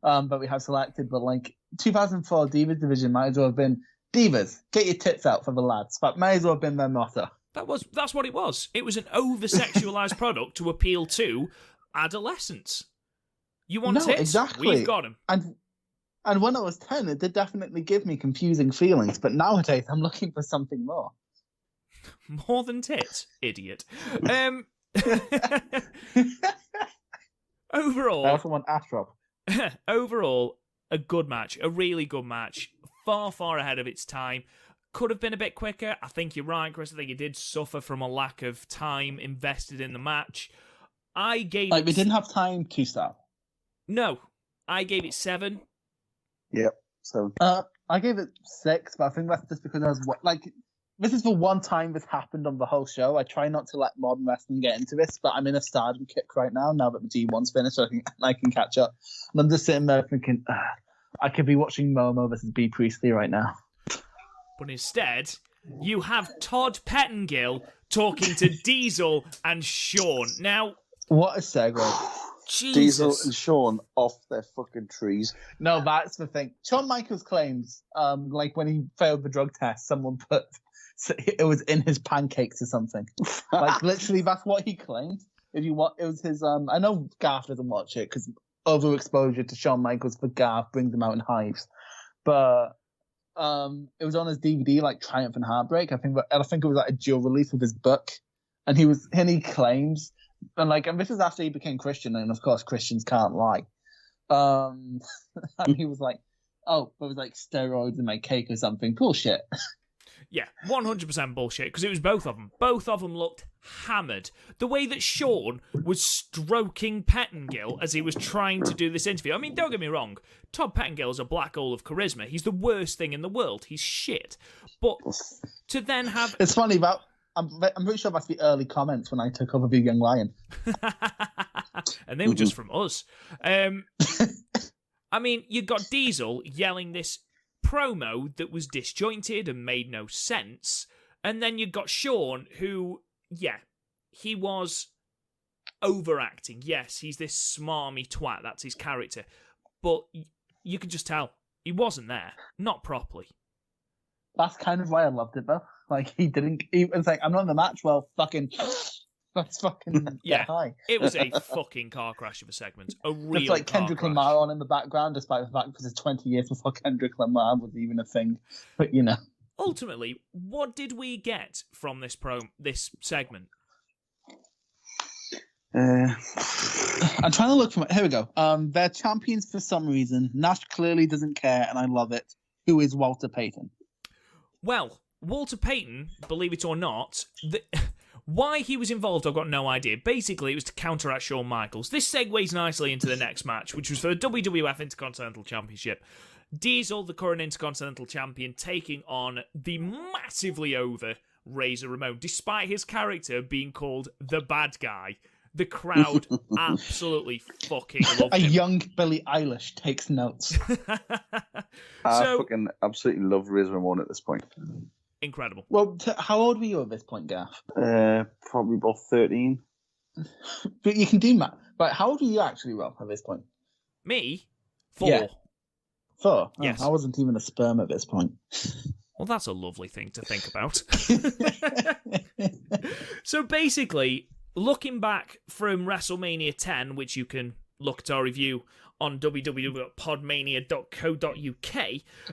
But we have selected, but like 2004 Divas division might as well have been Divas, get your tits out for the lads. That may as well have been their motto. That's what it was. It was an over-sexualized product to appeal to adolescents. You want tits? Exactly. We've got them. And when I was 10, it did definitely give me confusing feelings. But nowadays, I'm looking for something more. More than tits, idiot. Overall, I also want Astrop. Overall, a good match, a really good match. Far ahead of its time. Could have been a bit quicker. I think you're right, Chris. I think it did suffer from a lack of time invested in the match. I gave it... we didn't have time to start. No. I gave it 7. Yep, 7. I gave it 6, but I think that's just because I was... This is the one time this happened on the whole show. I try not to let modern wrestling get into this, but I'm in a Stardom kick right now that the G1's finished, so I can catch up. And I'm just sitting there thinking... I could be watching Momo versus B. Priestley right now. But instead, you have Todd Pettengill talking to Diesel and Shawn. Now... What a segue. Jesus. Diesel and Shawn off their fucking trees. No, that's the thing. Shawn Michaels claims, when he failed the drug test, someone put So it was in his pancakes or something. Like literally, that's what he claimed. If you want, it was his. I know Garth doesn't watch it because overexposure to Shawn Michaels for Garth brings him out in hives. But it was on his DVD, like Triumph and Heartbreak. I think it was like a dual release with his book, and he claims, and this is after he became Christian, and of course Christians can't lie. And he was like, "Oh, it was like steroids in my cake or something." Bullshit. Yeah, 100% bullshit, because it was both of them. Both of them looked hammered. The way that Shawn was stroking Pettengill as he was trying to do this interview. I mean, don't get me wrong, Todd Pettengill is a black hole of charisma. He's the worst thing in the world. He's shit. But to then have... It's funny, but I'm pretty sure that's the early comments when I took over the Young Lion. And they were just from us. I mean, you got Diesel yelling this promo that was disjointed and made no sense, and then you got Shawn, who, yeah, he was overacting. Yes, he's this smarmy twat, that's his character, but you could just tell he wasn't there, not properly. That's kind of why I loved it, though. Like, he was like, I'm not in the match, well, let's fucking get high. It was a fucking car crash of a segment. A real It's like Kendrick Lamar on in the background, despite the fact because it's 20 years before Kendrick Lamar was even a thing. But, you know. Ultimately, what did we get from this segment? I'm trying to look for it. Here we go. They're champions for some reason. Nash clearly doesn't care, and I love it. Who is Walter Payton? Well, Walter Payton, believe it or not... Why he was involved, I've got no idea. Basically, it was to counteract Shawn Michaels. This segues nicely into the next match, which was for the WWF Intercontinental Championship. Diesel, the current Intercontinental Champion, taking on the massively over Razor Ramon, despite his character being called the bad guy. The crowd absolutely fucking loved him. A young Billie Eilish takes notes. I fucking absolutely love Razor Ramon at this point. Incredible. Well, how old were you at this point, Gaff? Probably about 13. But you can do math. Right, how old were you actually, Rob, at this point? Me? 4. Yeah. 4? Yes. I wasn't even a sperm at this point. Well, that's a lovely thing to think about. So basically, looking back from WrestleMania 10, which you can look at our review on www.podmania.co.uk.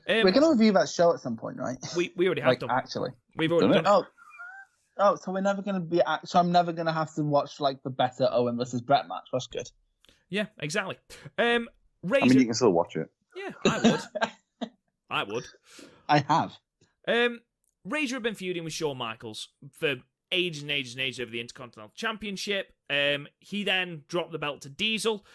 We're going to review that show at some point, right? We already have done. Actually. We've already done it. Oh, so we're never going to be... So I'm never going to have to watch, like, the better Owen versus Brett match. That's good. Yeah, exactly. Razor... I mean, you can still watch it. Yeah, I would. I would. I have. Razor had been feuding with Shawn Michaels for ages and ages and ages over the Intercontinental Championship. He then dropped the belt to Diesel.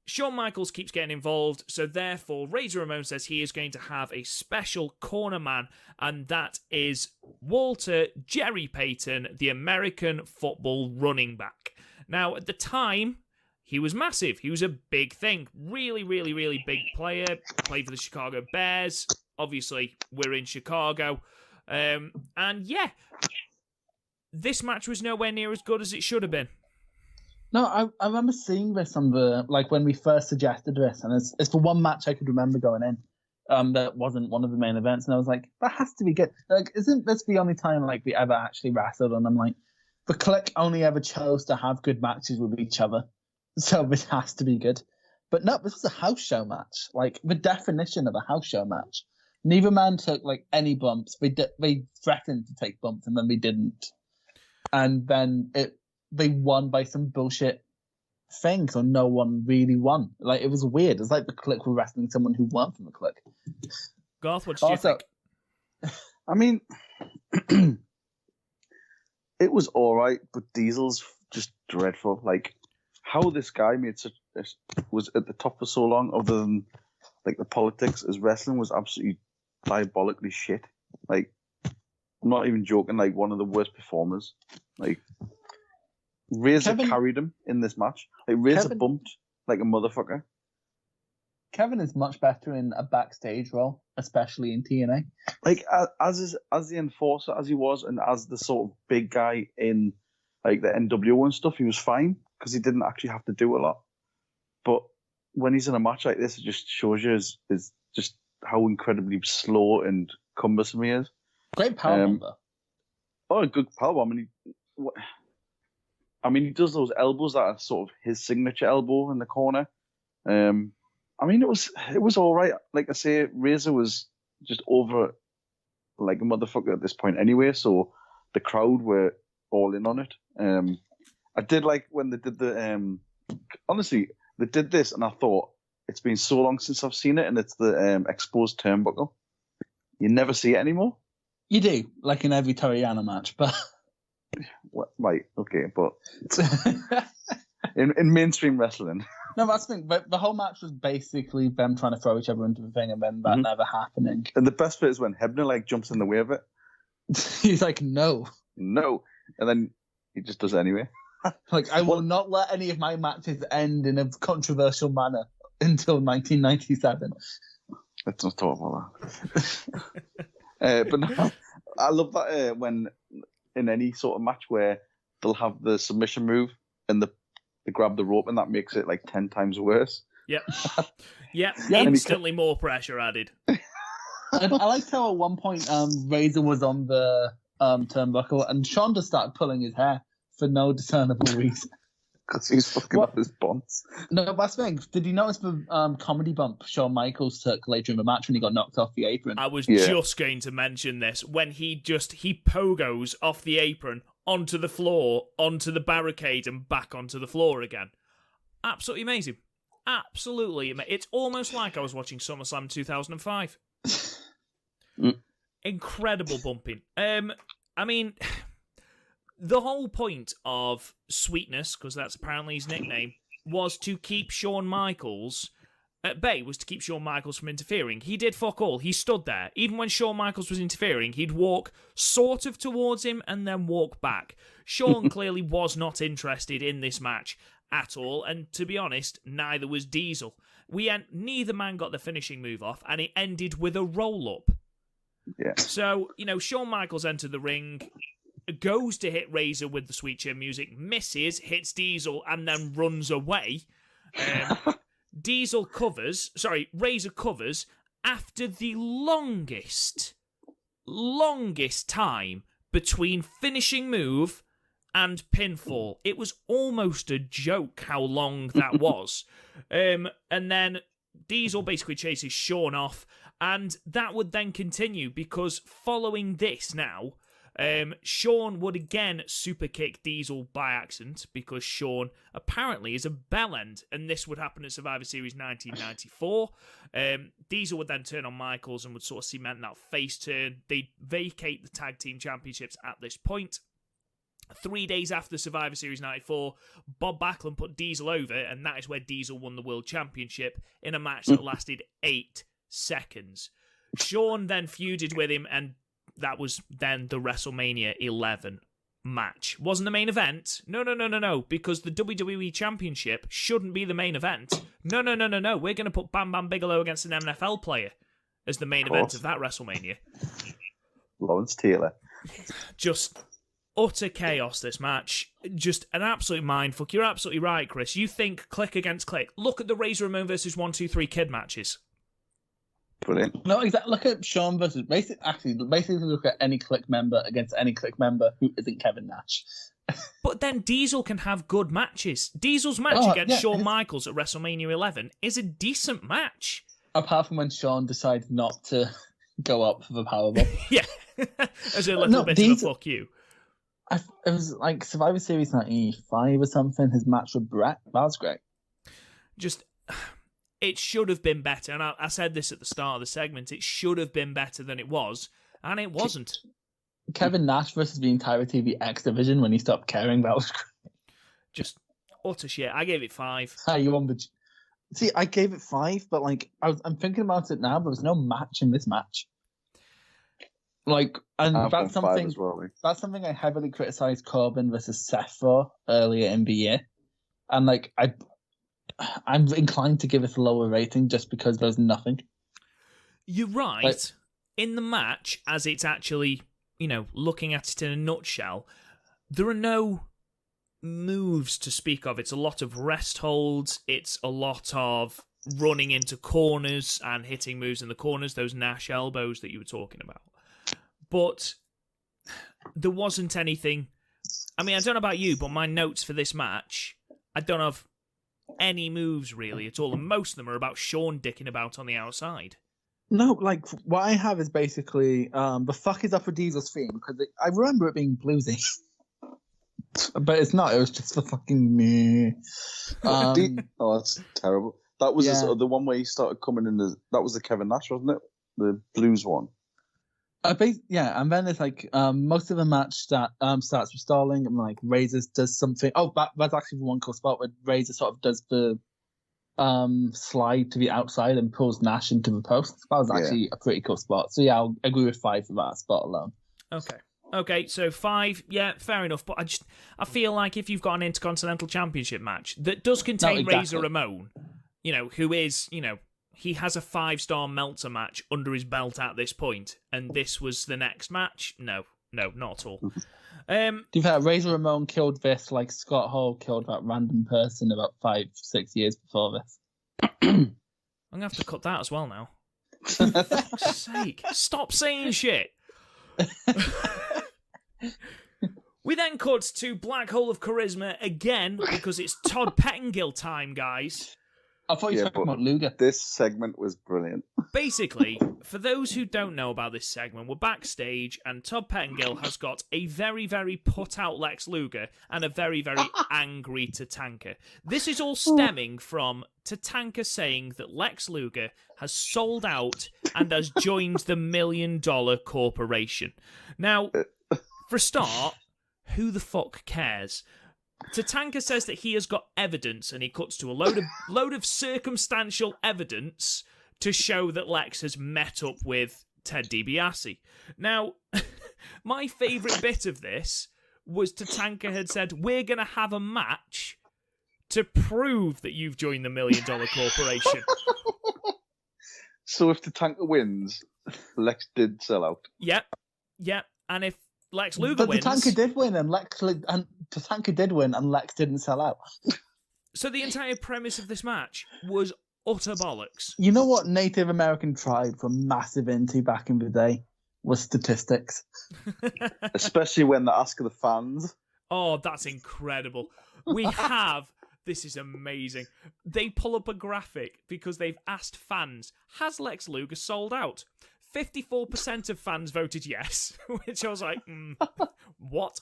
Shawn Michaels keeps getting involved, so therefore Razor Ramon says he is going to have a special corner man, and that is Walter Jerry Payton, the American football running back. Now, at the time, he was massive. He was a big thing. Really, really, really big player. Played for the Chicago Bears. Obviously, we're in Chicago. And yeah, this match was nowhere near as good as it should have been. No, I remember seeing this on the, like, when we first suggested this, and it's the one match I could remember going in that wasn't one of the main events, and I was like, that has to be good. Like, isn't this the only time, like, we ever actually wrestled? And I'm like, the Clique only ever chose to have good matches with each other, so this has to be good. But no, this was a house show match, like, the definition of a house show match. Neither man took, like, any bumps. They threatened to take bumps, and then they didn't. And then they won by some bullshit thing, so no one really won. Like, it was weird. It's like the Clique were wrestling someone who won from the Clique. Garth, what did you think? I mean, it was all right, but Diesel's just dreadful. Like, how this guy was at the top for so long, other than like the politics, as wrestling was absolutely diabolically shit. Like, I'm not even joking. Like, one of the worst performers. Like, Razor carried him in this match. Like, Razor bumped like a motherfucker. Kevin is much better in a backstage role, especially in TNA. Like, as the enforcer, as he was, and as the sort of big guy in like the NWO and stuff, he was fine because he didn't actually have to do a lot. But when he's in a match like this, it just shows you is just how incredibly slow and cumbersome he is. Great power number. Oh, a good powerbomb. He does those elbows that are sort of his signature elbow in the corner. It was all right. Like I say, Razor was just over like a motherfucker at this point anyway, so the crowd were all in on it. I did like when they did the honestly, they did this and I thought, it's been so long since I've seen it, and it's the exposed turnbuckle. You never see it anymore. You do, like in every Toriano match, but right, okay, but in mainstream wrestling. No, that's the thing. But the whole match was basically them trying to throw each other into the thing, and then that never happening. And the best bit is when Hebner like jumps in the way of it. He's like, no, and then he just does it anyway. Like, I will not let any of my matches end in a controversial manner until 1997. Let's not talk about that. But no, I love that when in any sort of match where they'll have the submission move and they grab the rope, and that makes it like 10 times worse. Yep. Instantly more pressure added. I liked how at one point Razor was on the turnbuckle and Shawn just started pulling his hair for no discernible reason. Because he's fucking up his bonds. No, that's the thing. Did you notice the comedy bump Shawn Michaels took later in the match when he got knocked off the apron? I was just going to mention this. When he pogos off the apron onto the floor, onto the barricade, and back onto the floor again. Absolutely amazing. Absolutely amazing. It's almost like I was watching SummerSlam 2005. Incredible bumping. The whole point of Sweetness, because that's apparently his nickname, was to keep Shawn Michaels at bay, was to keep Shawn Michaels from interfering. He did fuck all. He stood there. Even when Shawn Michaels was interfering, he'd walk sort of towards him and then walk back. Shawn clearly was not interested in this match at all, and to be honest, neither was Diesel. Neither man got the finishing move off, and it ended with a roll-up. Yeah. So, Shawn Michaels entered the ring, goes to hit Razor with the Sweet Chin Music, misses, hits Diesel, and then runs away. Razor covers after the longest time between finishing move and pinfall. It was almost a joke how long that was. And then Diesel basically chases Shawn off, and that would then continue because following this now, Shawn would again super kick Diesel by accident because Shawn apparently is a bellend, and this would happen at Survivor Series 1994. Diesel would then turn on Michaels and would sort of cement that face turn. They'd vacate the tag team championships at this point. 3 days after Survivor Series 94, Bob Backlund put Diesel over, and that is where Diesel won the World Championship in a match that lasted 8 seconds. Shawn then feuded with him, and that was then the WrestleMania 11 match. Wasn't the main event. No, because the WWE Championship shouldn't be the main event. No. We're going to put Bam Bam Bigelow against an NFL player as the main event of that WrestleMania. Lawrence Taylor. Just utter chaos, this match. Just an absolute mindfuck. You're absolutely right, Chris. You think click against click. Look at the Razor Ramon versus 1-2-3 Kid matches. Brilliant. No, exactly. Look at Shawn versus... Basically look at any Click member against any Click member who isn't Kevin Nash. But then Diesel can have good matches. Diesel's match against Shawn Michaels at WrestleMania 11 is a decent match. Apart from when Shawn decided not to go up for the Powerbomb. Yeah. As a little bit of a fuck you. It was like Survivor Series 95 or something, his match with Brett. That was great. It should have been better, and I said this at the start of the segment, it should have been better than it was, and it wasn't. Kevin Nash versus the entire TV X division when he stopped caring, that was great. Just utter shit. I gave it 5. See, I gave it 5, but I'm thinking about it now, but there's no match in this match. That's something. That's something I heavily criticized Corbin versus Seth for earlier in the year, and I'm inclined to give it a lower rating just because there's nothing. You're right. In the match, as it's actually, looking at it in a nutshell, there are no moves to speak of. It's a lot of rest holds. It's a lot of running into corners and hitting moves in the corners, those Nash elbows that you were talking about. But there wasn't anything. I mean, I don't know about you, but my notes for this match, I don't have any moves really at all, and most of them are about Shawn dicking about on the outside. No, like what I have is basically the fuck is up with Diesel's theme, because I remember it being bluesy, but it's not. It was just the fucking me. Oh, that's terrible. That was the one where he started coming in. That was the Kevin Nash, wasn't it? The blues one. And then it's like most of the match that starts with stalling, and like Razor does something. Oh, that's actually the one cool spot where Razor sort of does the slide to the outside and pulls Nash into the post. That was actually a pretty cool spot. So yeah, I'll agree with 5 for that spot alone. Okay, so 5, yeah, fair enough. But I feel like if you've got an Intercontinental Championship match that does contain Razor Ramon, who is, he has a 5-star Meltzer match under his belt at this point, and this was the next match? No, not at all. To be fair, Razor Ramon killed this like Scott Hall killed that random person about 5-6 years before this. I'm going to have to cut that as well now. For fuck's sake, stop saying shit. We then cut to Black Hole of Charisma again, because it's Todd Pettengill time, guys. I thought you were talking about Luger. This segment was brilliant. Basically, for those who don't know about this segment, we're backstage and Todd Pettengill has got a very, very put-out Lex Luger and a very, very angry Tatanka. This is all stemming from Tatanka saying that Lex Luger has sold out and has joined the $1 Million Corporation. Now, for a start, who the fuck cares? Tatanka says that he has got evidence, and he cuts to a load of circumstantial evidence to show that Lex has met up with Ted DiBiase. Now, my favourite bit of this was Tatanka had said, we're going to have a match to prove that you've joined the $1 Million Corporation. So if Tatanka wins, Lex did sell out. Yep. And if Lex Luger wins... But Tatanka did win, and Tatanka did win, and Lex didn't sell out. So the entire premise of this match was utter bollocks. You know what Native American tribes were massive into back in the day? Was statistics. Especially when they ask the fans. Oh, that's incredible. We have... This is amazing. They pull up a graphic because they've asked fans, has Lex Luger sold out? 54% of fans voted yes, which I was like, what?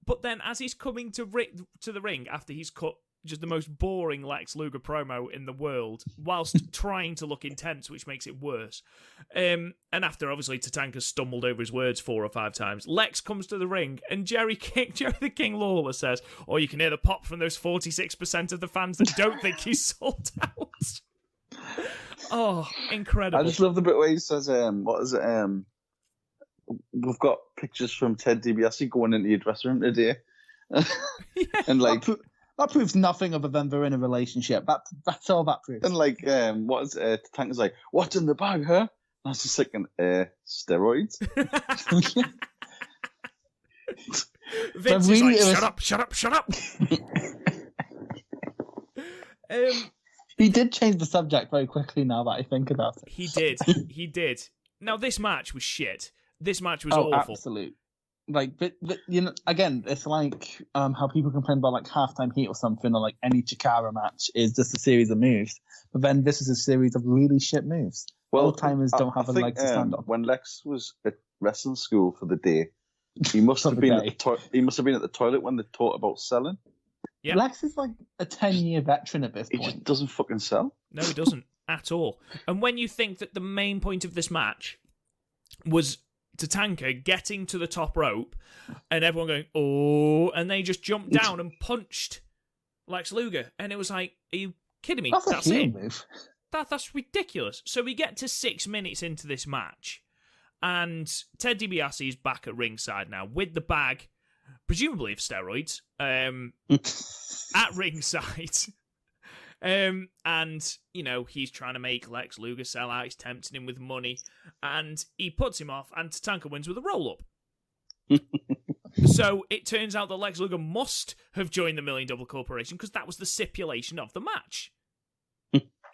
But then as he's coming to the ring after he's cut just the most boring Lex Luger promo in the world, whilst trying to look intense, which makes it worse. And after, obviously, Tatanka stumbled over his words 4 or 5 times, Lex comes to the ring, and Jerry the King Lawler says, oh, you can hear the pop from those 46% of the fans that don't think he's sold out. Oh, incredible. I just love the bit where he says, we've got pictures from Ted DiBiase going into your dressing room today. And like... That proves nothing other than they're in a relationship. That's all that proves. And like, Tatanka's like, what's in the bag, huh? And I was just thinking, steroids? Vince is like, shut up. He did change the subject very quickly now that I think about it. He did. Now, this match was shit. This match was awful. Absolute. Like, but again, it's like how people complain about like Halftime Heat or something, or like any Chikara match is just a series of moves. But then this is a series of really shit moves. Well, old timers don't have a leg to stand on. When Lex was at wrestling school for the day, he must have been at the toilet when they taught about selling. Yeah, Lex is like a 10-year veteran at this point. He just doesn't fucking sell. No, he doesn't at all. And when you think that the main point of this match was Tatanka getting to the top rope and everyone going, oh, and they just jumped down and punched Lex Luger. And it was like, are you kidding me? That's it. Move. That's ridiculous. So we get to 6 minutes into this match, and Ted DiBiase is back at ringside now with the bag, presumably of steroids, at ringside. And, he's trying to make Lex Luger sell out. He's tempting him with money. And he puts him off, and Tatanka wins with a roll-up. So it turns out that Lex Luger must have joined the $1 Million Corporation because that was the stipulation of the match.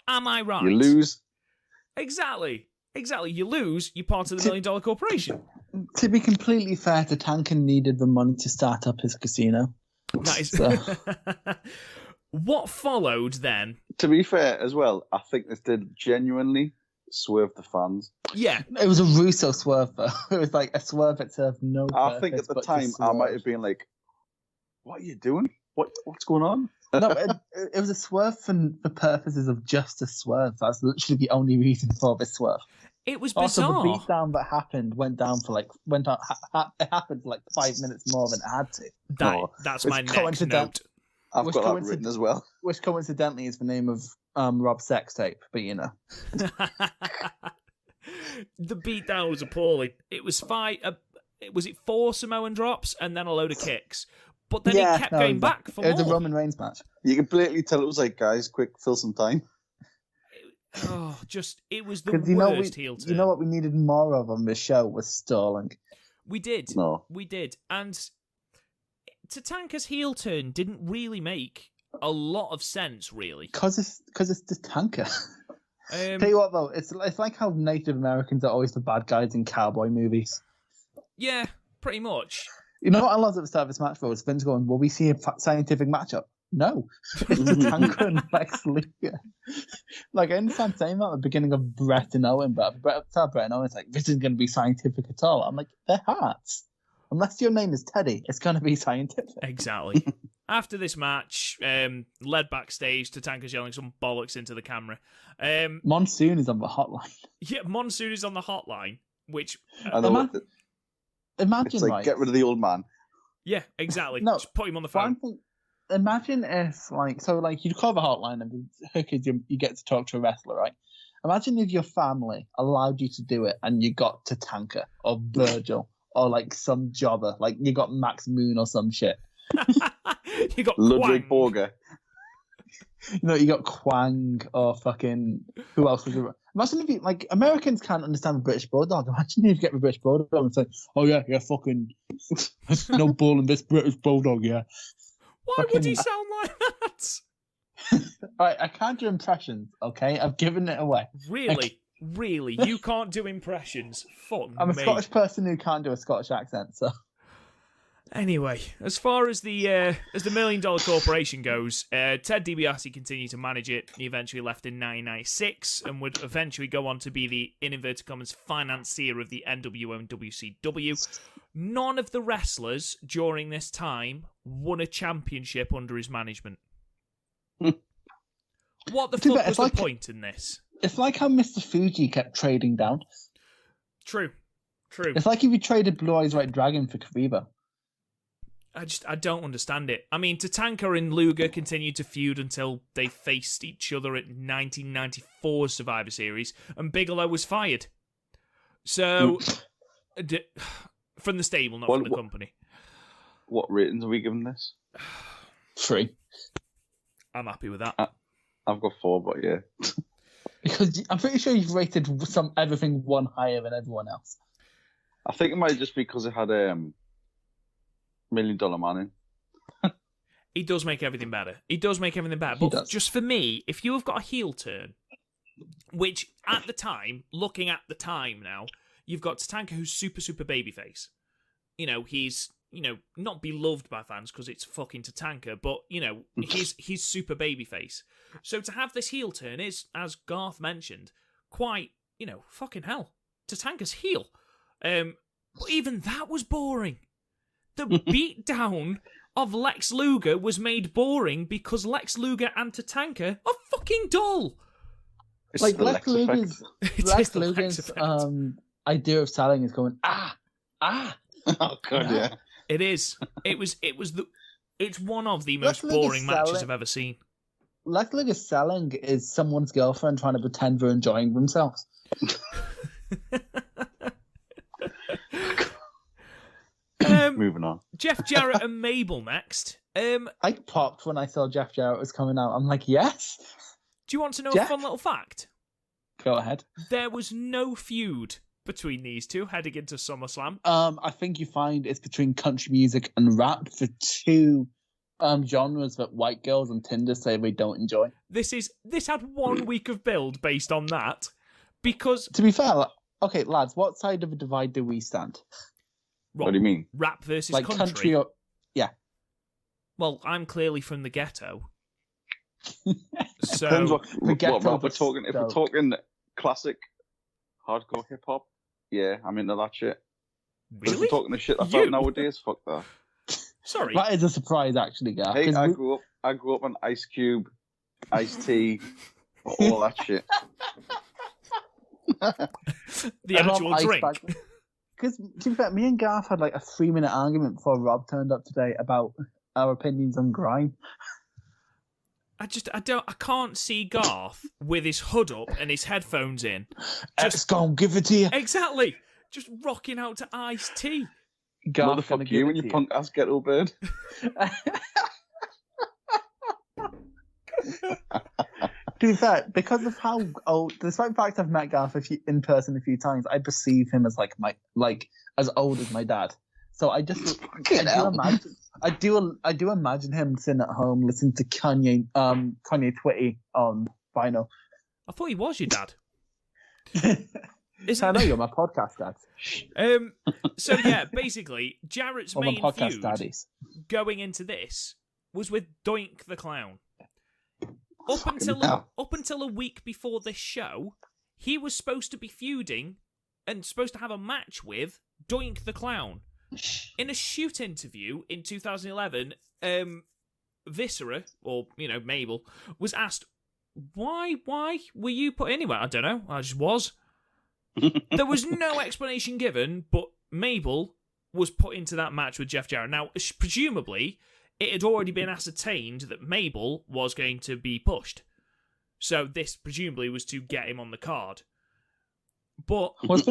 Am I right? You lose. Exactly. You lose, you're part of the $1 Million Corporation. To be completely fair, Tatanka needed the money to start up his casino. That is. So. What followed then? To be fair, as well, I think this did genuinely swerve the fans. Yeah. It was a Russo swerve, though. It was like a swerve that served no purpose. I think at the time, I might have been like, what are you doing? What's going on? No, it was a swerve for the purposes of just a swerve. That's literally the only reason for this swerve. It was Also, bizarre. the beatdown that happened it happened for like 5 minutes more than it had to. That's my next note. I've got that written as well. Which coincidentally is the name of Rob's sex tape, but you know. The beatdown was appalling. It was was it 4 Samoan drops and then a load of kicks? But then he kept going back for more. It was a Roman Reigns match. You can blatantly tell it was like, guys, quick, fill some time. It was the worst heel turn. You know what we needed more of on this show was stalling. We did. No. We did. And Tatanka's heel turn didn't really make a lot of sense, really. Because it's Tatanka. Tell you what, though, it's like how Native Americans are always the bad guys in cowboy movies. Yeah, pretty much. You know what I loved at the start of this match, though? Was Vince going, will we see a scientific matchup? No. It's Tatanka and Lex Luger. Like, I understand saying that at the beginning of Brett and Owen, but at the start of Brett and Owen, it's like, this isn't going to be scientific at all. I'm like, they're hearts. Unless your name is Teddy, it's going to be scientific. Exactly. After this match, led backstage, Tatanka's yelling some bollocks into the camera. Monsoon is on the hotline. Yeah, Monsoon is on the hotline, which... I know. Imagine, it's like, right? get rid of the old man. Yeah, exactly. No, just put him on the phone. Imagine if, you call the hotline and you get to talk to a wrestler, right? Imagine if your family allowed you to do it and you got Tatanka or Virgil or, like, some jobber. Like, you got Max Moon or some shit. You got Ludwig Quang. Borger. You got Quang or fucking... Who else was there? Imagine if you... Like, Americans can't understand the British Bulldog. Imagine if you get the British Bulldog and say, oh, yeah, fucking... There's no bull in this British Bulldog, yeah. Why would he sound like that? Alright, I can't do impressions, okay? I've given it away. Really? Really? You can't do impressions? Fuck I'm a me. Scottish person who can't do a Scottish accent, so... Anyway, as far as the $1 Million Corporation goes, Ted DiBiase continued to manage it. He eventually left in 1996 and would eventually go on to be the, in inverted commas, financier of the NWO and WCW. None of the wrestlers during this time won a championship under his management. What the fuck was the point in this? It's like how Mr. Fuji kept trading down. True. It's like if you traded Blue Eyes White Dragon for Kariba. I don't understand it. I mean, Tatanka and Luger continued to feud until they faced each other at 1994's Survivor Series, and Bigelow was fired. So, from the stable, not from the company. What ratings are we giving this? 3. I'm happy with that. I've got 4, but yeah. Because I'm pretty sure you've rated everything one higher than everyone else. I think it might just be because it had $1 Million Man in. He does make everything better. But just for me, if you have got a heel turn, which at the time, looking at the time now, you've got Tatanka who's super, super babyface. He's, not beloved by fans because it's fucking Tatanka, but, he's super babyface. So to have this heel turn is, as Garth mentioned, quite, fucking hell. Tatanka's heel. But even that was boring. The beatdown of Lex Luger was made boring because Lex Luger and Tatanka are fucking dull. It's like the Lex Luger's idea of selling is going ah. Oh god, yeah. It is. It's one of the most boring matches I've ever seen. Lex Luger's selling is someone's girlfriend trying to pretend they're enjoying themselves. Moving on. Jeff Jarrett and Mabel next. I popped when I saw Jeff Jarrett was coming out. I'm like, yes. Do you want to know a fun little fact? Go ahead. There was no feud between these two heading into SummerSlam. I think you find it's between country music and rap, the two genres that white girls on Tinder say they don't enjoy. This had 1 week of build based on that, because to be fair, Okay, lads, what side of the divide do we stand? What do you mean? Rap versus Like country or... Yeah. Well, I'm clearly from the ghetto. Depends So what rap we're but talking. If we're still. talking classic hardcore hip hop, yeah, I'm into that shit. But if really? we're talking the shit that's You? out nowadays, fuck that. Sorry. That is a surprise, actually, Gav. Hey, 'cause I we- grew up on Ice Cube, Ice T, all that shit. The actual drink. Because, to be fair, me and Garth had like a 3-minute argument before Rob turned up today about our opinions on grime. I can't see Garth with his hood up and his headphones in. Just gonna give it to you. Exactly. Just rocking out to Ice Tea. Garth gonna Motherfuck give you it and your to punk ass ghetto bird. To be fair, because of how old, despite the fact I've met Garth in person a few times, I perceive him as as old as my dad. So I do imagine him sitting at home listening to Kanye Twitty on vinyl. I thought he was your dad. I know you're my podcast dad. So yeah, basically, Jarrett's Or my main podcast feud daddies. going into this was with Doink the Clown. Up until a week before this show, he was supposed to be feuding and supposed to have a match with Doink the Clown. In a shoot interview in 2011, Viscera, or Mabel, was asked, why were you put anywhere? I don't know, I just was. There was no explanation given, but Mabel was put into that match with Jeff Jarrett. Now, presumably, it had already been ascertained that Mabel was going to be pushed. So this presumably was to get him on the card. But It was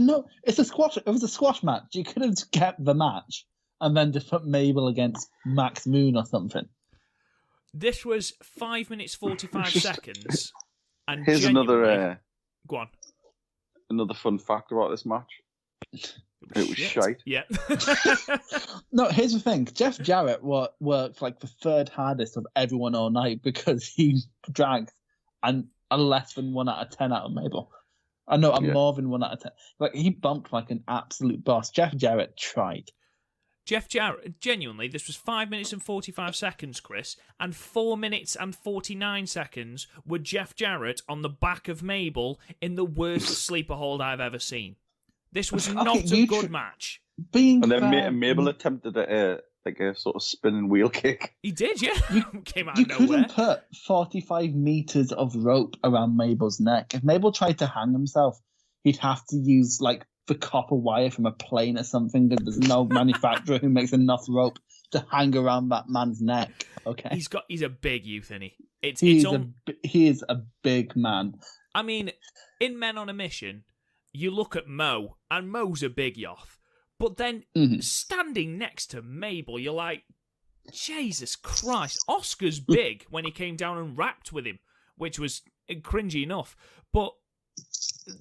a squash. It was a squash match. You could have kept the match and then just put Mabel against Max Moon or something. this was 5 minutes 45 seconds. And Here's another go on. another fun fact about this match. It was shite. Yeah. No, here's the thing. Jeff Jarrett worked like the third hardest of everyone all night because he dragged a less than 1 out of 10 out of Mabel. I know, more than 1 out of 10. Like, he bumped like an absolute boss. Jeff Jarrett tried. Jeff Jarrett, genuinely, this was 5 minutes and 45 seconds, Chris, and 4 minutes and 49 seconds were Jeff Jarrett on the back of Mabel in the worst sleeper hold I've ever seen. This was not a good match. And then Mabel attempted a sort of spinning wheel kick. He did, yeah. Came out You of nowhere. couldn't put 45 meters of rope around Mabel's neck. If Mabel tried to hang himself, he'd have to use like the copper wire from a plane or something, because there's no manufacturer who makes enough rope to hang around that man's neck. Okay, He's a big youth, isn't he? He is a big man. I mean, in Men on a Mission, you look at Mo, and Mo's a big yoth. But then standing next to Mabel, you're like, Jesus Christ. Oscar's big when he came down and rapped with him, which was cringy enough. But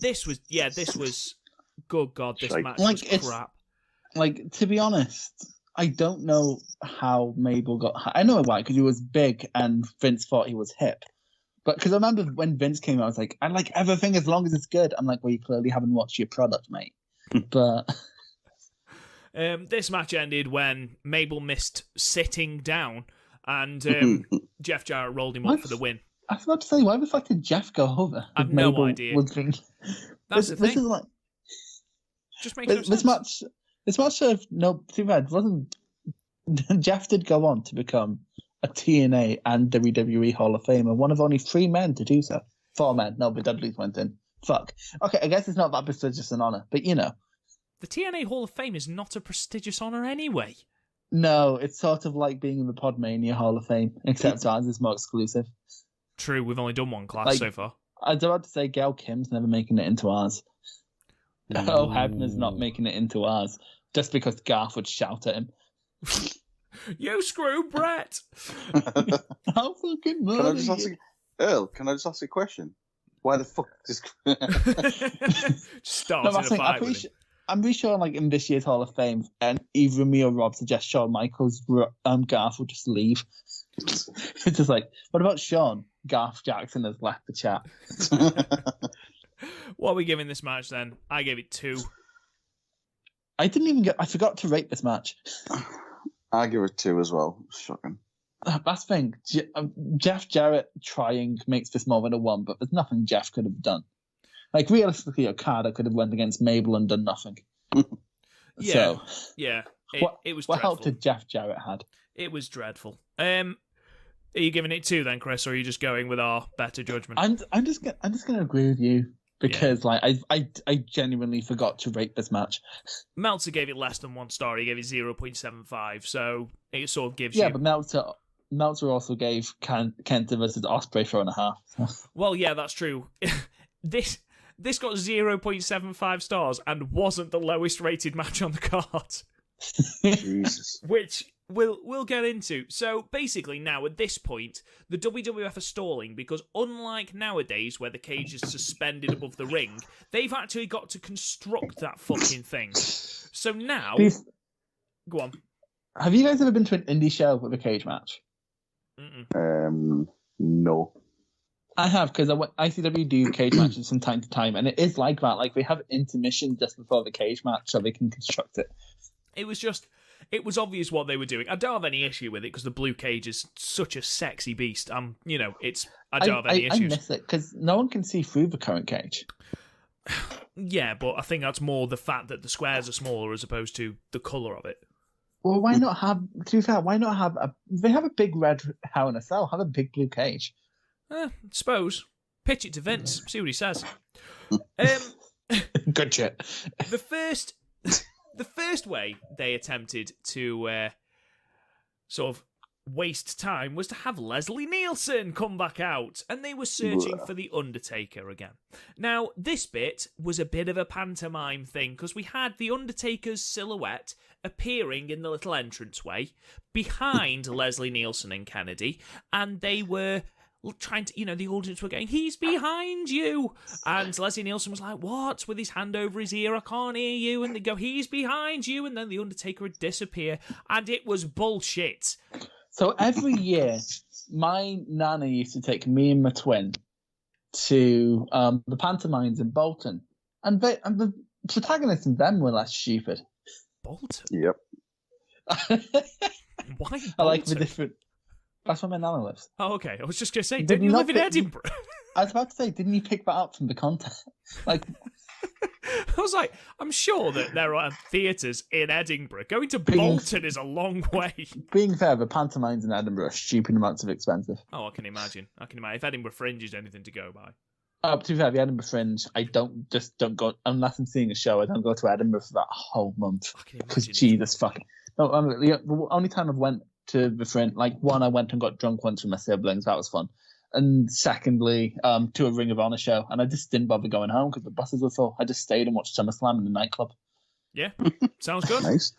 this was, good God, this match was crap. Like, to be honest, I don't know how Mabel got... I know why, because he was big and Vince thought he was hip. But because I remember when Vince came out, I was like, I like everything as long as it's good. I'm like, well, you clearly haven't watched your product, mate. But... This match ended when Mabel missed sitting down, and Jeff Jarrett rolled him up for the win. I forgot to say, why the fuck did Jeff go over? I've no idea. That's the thing. This is like... Just makes no sense. This match too bad. Wasn't Jeff did go on to become a TNA and WWE Hall of Famer, one of only 3 men to do so. 4 men. No, but Dudley's went in. Fuck. Okay, I guess it's not that prestigious an honor, but you know. The TNA Hall of Fame is not a prestigious honor anyway. No, it's sort of like being in the PodMania Hall of Fame, except ours is more exclusive. True, we've only done one class so far. I was about to say Gail Kim's never making it into ours. Oh, Hebner's not making it into ours, just because Garth would shout at him. You screw Brett! How fucking murder Earl, can I just ask you a question? Why the fuck just... Started a fight with him. I'm pretty sure, like, in this year's Hall of Fame, and either me or Rob suggest Shawn Michaels, Garth will just leave. It's just like, what about Shawn? Garth Jackson has left the chat. What are we giving this match then? I gave it 2. I forgot to rate this match. I give it 2 as well. Shocking. That's the thing. Jeff Jarrett trying makes this more than a 1, but there's nothing Jeff could have done. Like, realistically, Okada could have went against Mabel and done nothing. Yeah. So, yeah. It was what dreadful. help did Jeff Jarrett had? It was dreadful. Are you giving it 2 then, Chris, or are you just going with our better judgment? I'm just gonna agree with you because I genuinely forgot to rate this match. Meltzer gave it less than 1 star. He gave it 0.75, so it sort of gives Yeah, you... but Meltzer also gave Kenta versus Ospreay 4.5. Well, yeah, that's true. This got 0.75 stars and wasn't the lowest rated match on the card. Jesus. Which we'll get into. So basically now at this point, the WWF are stalling because unlike nowadays where the cage is suspended above the ring, they've actually got to construct that fucking thing. So now... Go on. Have you guys ever been to an indie show with a cage match? No. I have, because ICW do cage matches from time to time, and it is like that. Like, they have intermission just before the cage match so they can construct it. It was obvious what they were doing. I don't have any issue with it because the blue cage is such a sexy beast. I don't have any issues. I miss it because no one can see through the current cage. Yeah, but I think that's more the fact that the squares are smaller as opposed to the colour of it. Well, why not have, to be fair, they have a big red Hell in a Cell, have a big blue cage. Suppose. Pitch it to Vince, see what he says. Good shit. The first way they attempted to sort of waste time was to have Leslie Nielsen come back out, and they were searching for The Undertaker again. Now, this bit was a bit of a pantomime thing, because we had The Undertaker's silhouette appearing in the little entranceway behind Leslie Nielsen and Kennedy, and they were trying to, the audience were going, "He's behind you!" And Leslie Nielsen was like, "What?" with his hand over his ear, "I can't hear you." And they go, "He's behind you." And then The Undertaker would disappear. And it was bullshit. So every year, my nana used to take me and my twin to the pantomimes in Bolton. And the protagonists in them were less stupid. Bolton? Yep. Why Bolton? I like the different... That's where my nana lives. Oh, okay. I was just going to say, didn't you live in Edinburgh? I was about to say, didn't you pick that up from the content? Like, I was like, I'm sure that there are theatres in Edinburgh. Going to Bolton is a long way. Being fair, the pantomimes in Edinburgh are stupid amounts of expensive. Oh, I can imagine. If Edinburgh Fringe is anything to go by. To be fair, the Edinburgh Fringe, I don't go, unless I'm seeing a show, I don't go to Edinburgh for that whole month. Because Jesus fucking... No, the only time I've went to the Fringe, like, one, I went and got drunk once with my siblings, that was fun. And secondly, to a Ring of Honor show, and I just didn't bother going home because the buses were full. I just stayed and watched SummerSlam in the nightclub. Yeah, sounds good. Nice.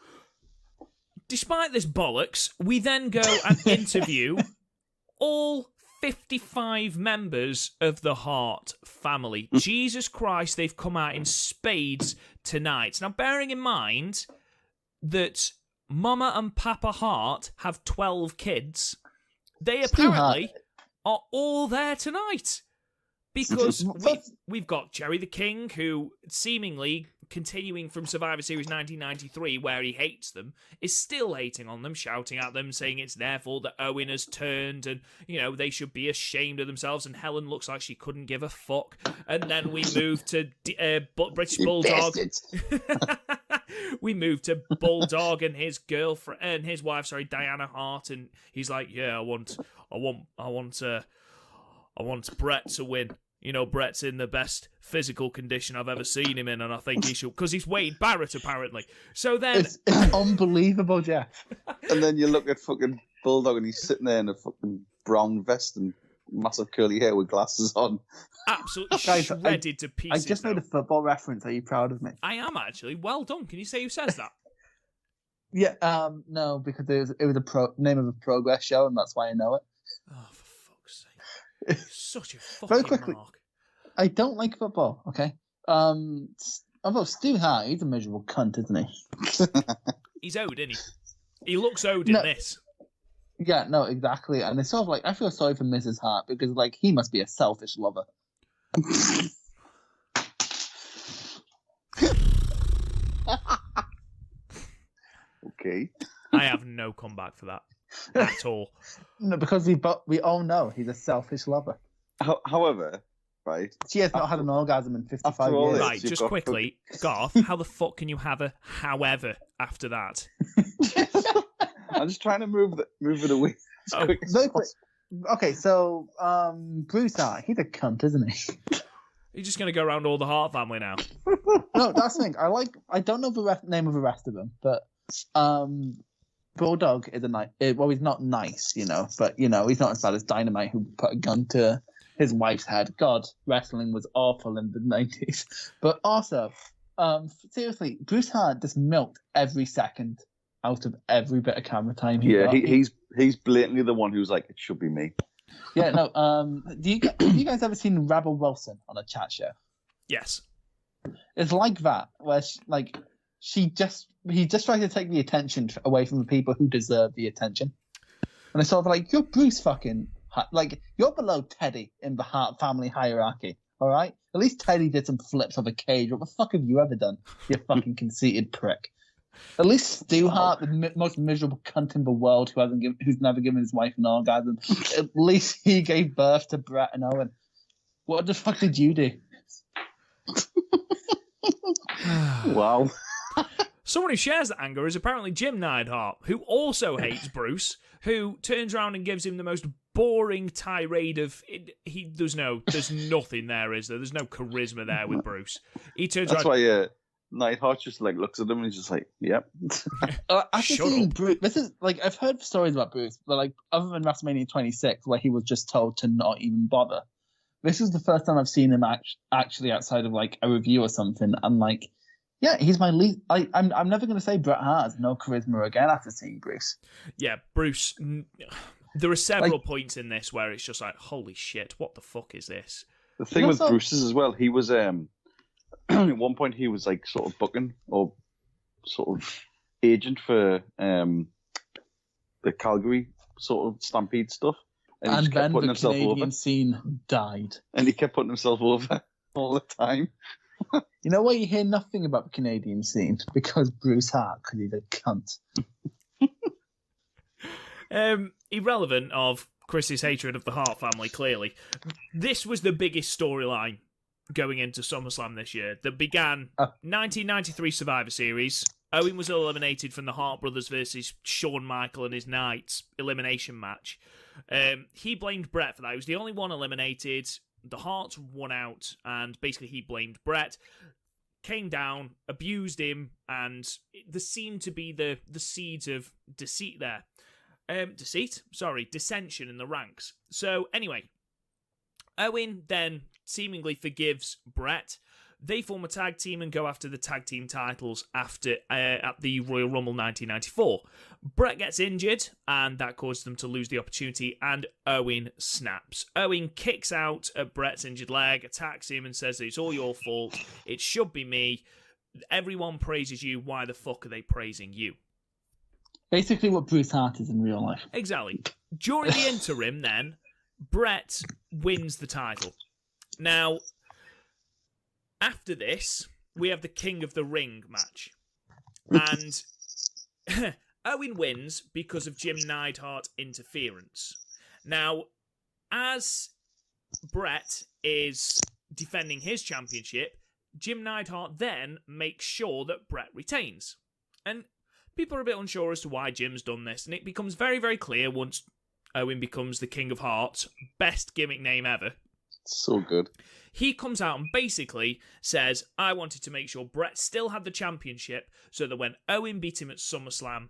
Despite this bollocks, we then go and interview all 55 members of the Hart family. Jesus Christ, they've come out in spades tonight. Now, bearing in mind that Mama and Papa Hart have 12 kids, they apparently are all there tonight. Because we've got Jerry the King, who seemingly, continuing from Survivor Series 1993, where he hates them, is still hating on them, shouting at them, saying it's their fault that Owen has turned, and, they should be ashamed of themselves, and Helen looks like she couldn't give a fuck. And then we move to British Bulldog. We moved to Bulldog and his girlfriend and his wife, Diana Hart, and he's like, "Yeah, I want Brett to win. Brett's in the best physical condition I've ever seen him in, and I think he should, because he's Wade Barrett apparently." So then, it's unbelievable, Jeff. And then you look at fucking Bulldog, and he's sitting there in a fucking brown vest and massive curly hair with glasses on. Absolutely shredded to pieces. I just made a football reference. Are you proud of me? I am actually. Well done. Can you say who says that? Yeah, no, because it was a name of a progress show, and that's why I know it. Oh, for fuck's sake! Such a fucking Very quickly, mark. I don't like football. Okay. Although Stu Hart, he's a miserable cunt, isn't he? He's owed, isn't he? He looks owed in this. Yeah, no, exactly. And it's sort of like, I feel sorry for Mrs. Hart because, like, he must be a selfish lover. okay. I have no comeback for that at all. No, because we all know he's a selfish lover. However, right? She has not had an orgasm in 55 all years. this, Right, you've just got quickly, Garth, how the fuck can you have a however after that? I'm just trying to move it away. Oh, Quick as Very quick. possible. Okay, so Bruce Hart, he's a cunt, isn't he? you're just going to go around all the Hart family now. No, that's the thing. I don't know the name of the rest of them, but Bulldog is a nice. Well, he's not nice, but he's not as bad as Dynamite, who put a gun to his wife's head. God, wrestling was awful in the 90s. But also, seriously, Bruce Hart just milked every second out of every bit of camera time. He's blatantly the one who's like, it should be me. Yeah, no. Have you guys ever seen Rebel Wilson on a chat show? Yes. It's like that, where he just tries to take the attention away from the people who deserve the attention. And it's sort of like, you're Bruce fucking, like, you're below Teddy in the Hart family hierarchy, all right? At least Teddy did some flips of a cage. What the fuck have you ever done, you fucking conceited prick? At least Stu Hart, the most miserable cunt in the world who's never given his wife an orgasm, at least he gave birth to Brett and Owen. What the fuck did you do? Wow. Someone who shares that anger is apparently Jim Neidhart, who also hates Bruce, who turns around and gives him the most boring tirade of there's nothing there, is there? There's no charisma there with Bruce. He turns That's around. why Neidhart just like looks at him and he's just like, yep. After seeing Bruce, this is like, I've heard stories about Bruce, but like, other than WrestleMania 26, where he was just told to not even bother. This is the first time I've seen him actually outside of like a review or something. I'm like, yeah, he's my least. I'm never going to say Bret Hart has no charisma again after seeing Bruce. Yeah, Bruce. There are several points in this where it's just like, holy shit, what the fuck is this? The thing with Bruce is as well, he was at one point he was like sort of booking or sort of agent for the Calgary sort of Stampede stuff. And he then putting the himself Canadian over. scene died. And he kept putting himself over all the time. You know why you hear nothing about the Canadian scene? Because Bruce Hart, because he's a cunt. Irrelevant of Chris's hatred of the Hart family, clearly. This was the biggest storyline going into SummerSlam this year that began 1993 Survivor Series. Owen was eliminated from the Hart brothers versus Shawn Michaels and his Knights elimination match. He blamed Bret for that. He was the only one eliminated. The Harts won out, and basically he blamed Bret. Came down, abused him, and there seemed to be the seeds of deceit there. Dissension in the ranks. So anyway, Owen then seemingly forgives Bret. They form a tag team and go after the tag team titles at the Royal Rumble 1994. Bret gets injured, and that causes them to lose the opportunity, and Owen snaps. Owen kicks out at Bret's injured leg, attacks him, and says that it's all your fault. It should be me. Everyone praises you. Why the fuck are they praising you? Basically what Bruce Hart is in real life. Exactly. During the interim, then, Bret wins the title. Now, after this, we have the King of the Ring match. And Owen wins because of Jim Neidhart interference. Now, as Bret is defending his championship, Jim Neidhart then makes sure that Bret retains. And people are a bit unsure as to why Jim's done this, and it becomes very, very clear once Owen becomes the King of Hearts. Best gimmick name ever. So good. He comes out and basically says, I wanted to make sure Bret still had the championship so that when Owen beat him at SummerSlam,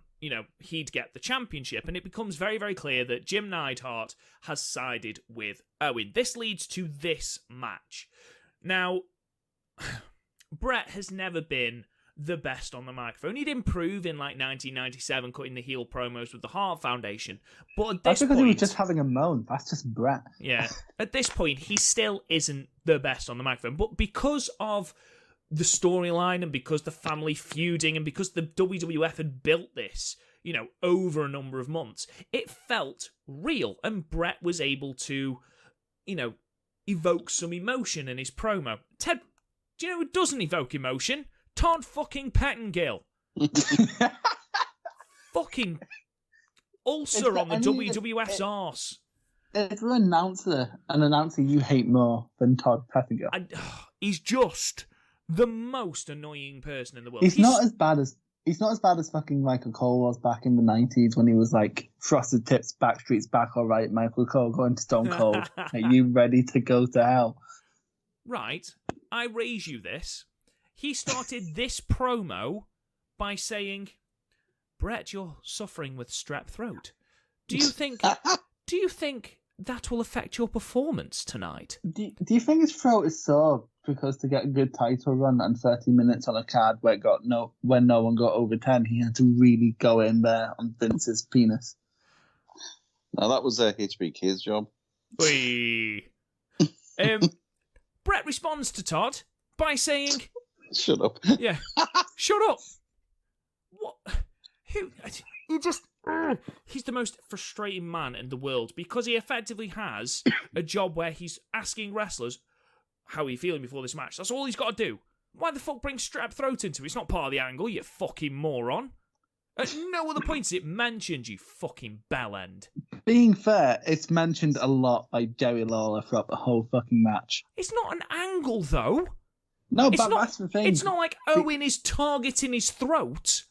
he'd get the championship. And it becomes very, very clear that Jim Neidhart has sided with Owen. This leads to this match. Now, Bret has never been the best on the microphone. He'd improve in like 1997, cutting the heel promos with the Hart Foundation. But at That's this because point, he was just having a moan. That's just Bret. yeah, at this point, he still isn't the best on the microphone. But because of the storyline and because the family feuding and because the WWF had built this, over a number of months, it felt real. And Bret was able to, evoke some emotion in his promo. Ted, do you know who doesn't evoke emotion? Todd fucking Pettengill. fucking ulcer on the WWF's arse. It's an announcer you hate more than Todd Pettengill. He's just the most annoying person in the world. He's not as bad as fucking Michael Cole was back in the 90s when he was like Frosted Tips, Backstreet's Back All Right, Michael Cole going to Stone Cold. Are you ready to go to hell? Right. I raise you this. He started this promo by saying, Brett, you're suffering with strep throat. Do you think that will affect your performance tonight? Do you think his throat is sore because to get a good title run and 30 minutes on a card when no one got over 10, he had to really go in there on Vince's penis? Now that was HBK's job. Brett responds to Todd by saying, "Shut up." Yeah, shut up. What? He's the most frustrating man in the world because he effectively has a job where he's asking wrestlers, how are you feeling before this match? That's all he's got to do. Why the fuck bring strep throat into it? It's not part of the angle, you fucking moron. At no other point is it mentioned, you fucking bellend. Being fair, it's mentioned a lot by Jerry Lawler throughout the whole fucking match. It's not an angle, though. No, but that's the thing. It's not like Owen is targeting his throat.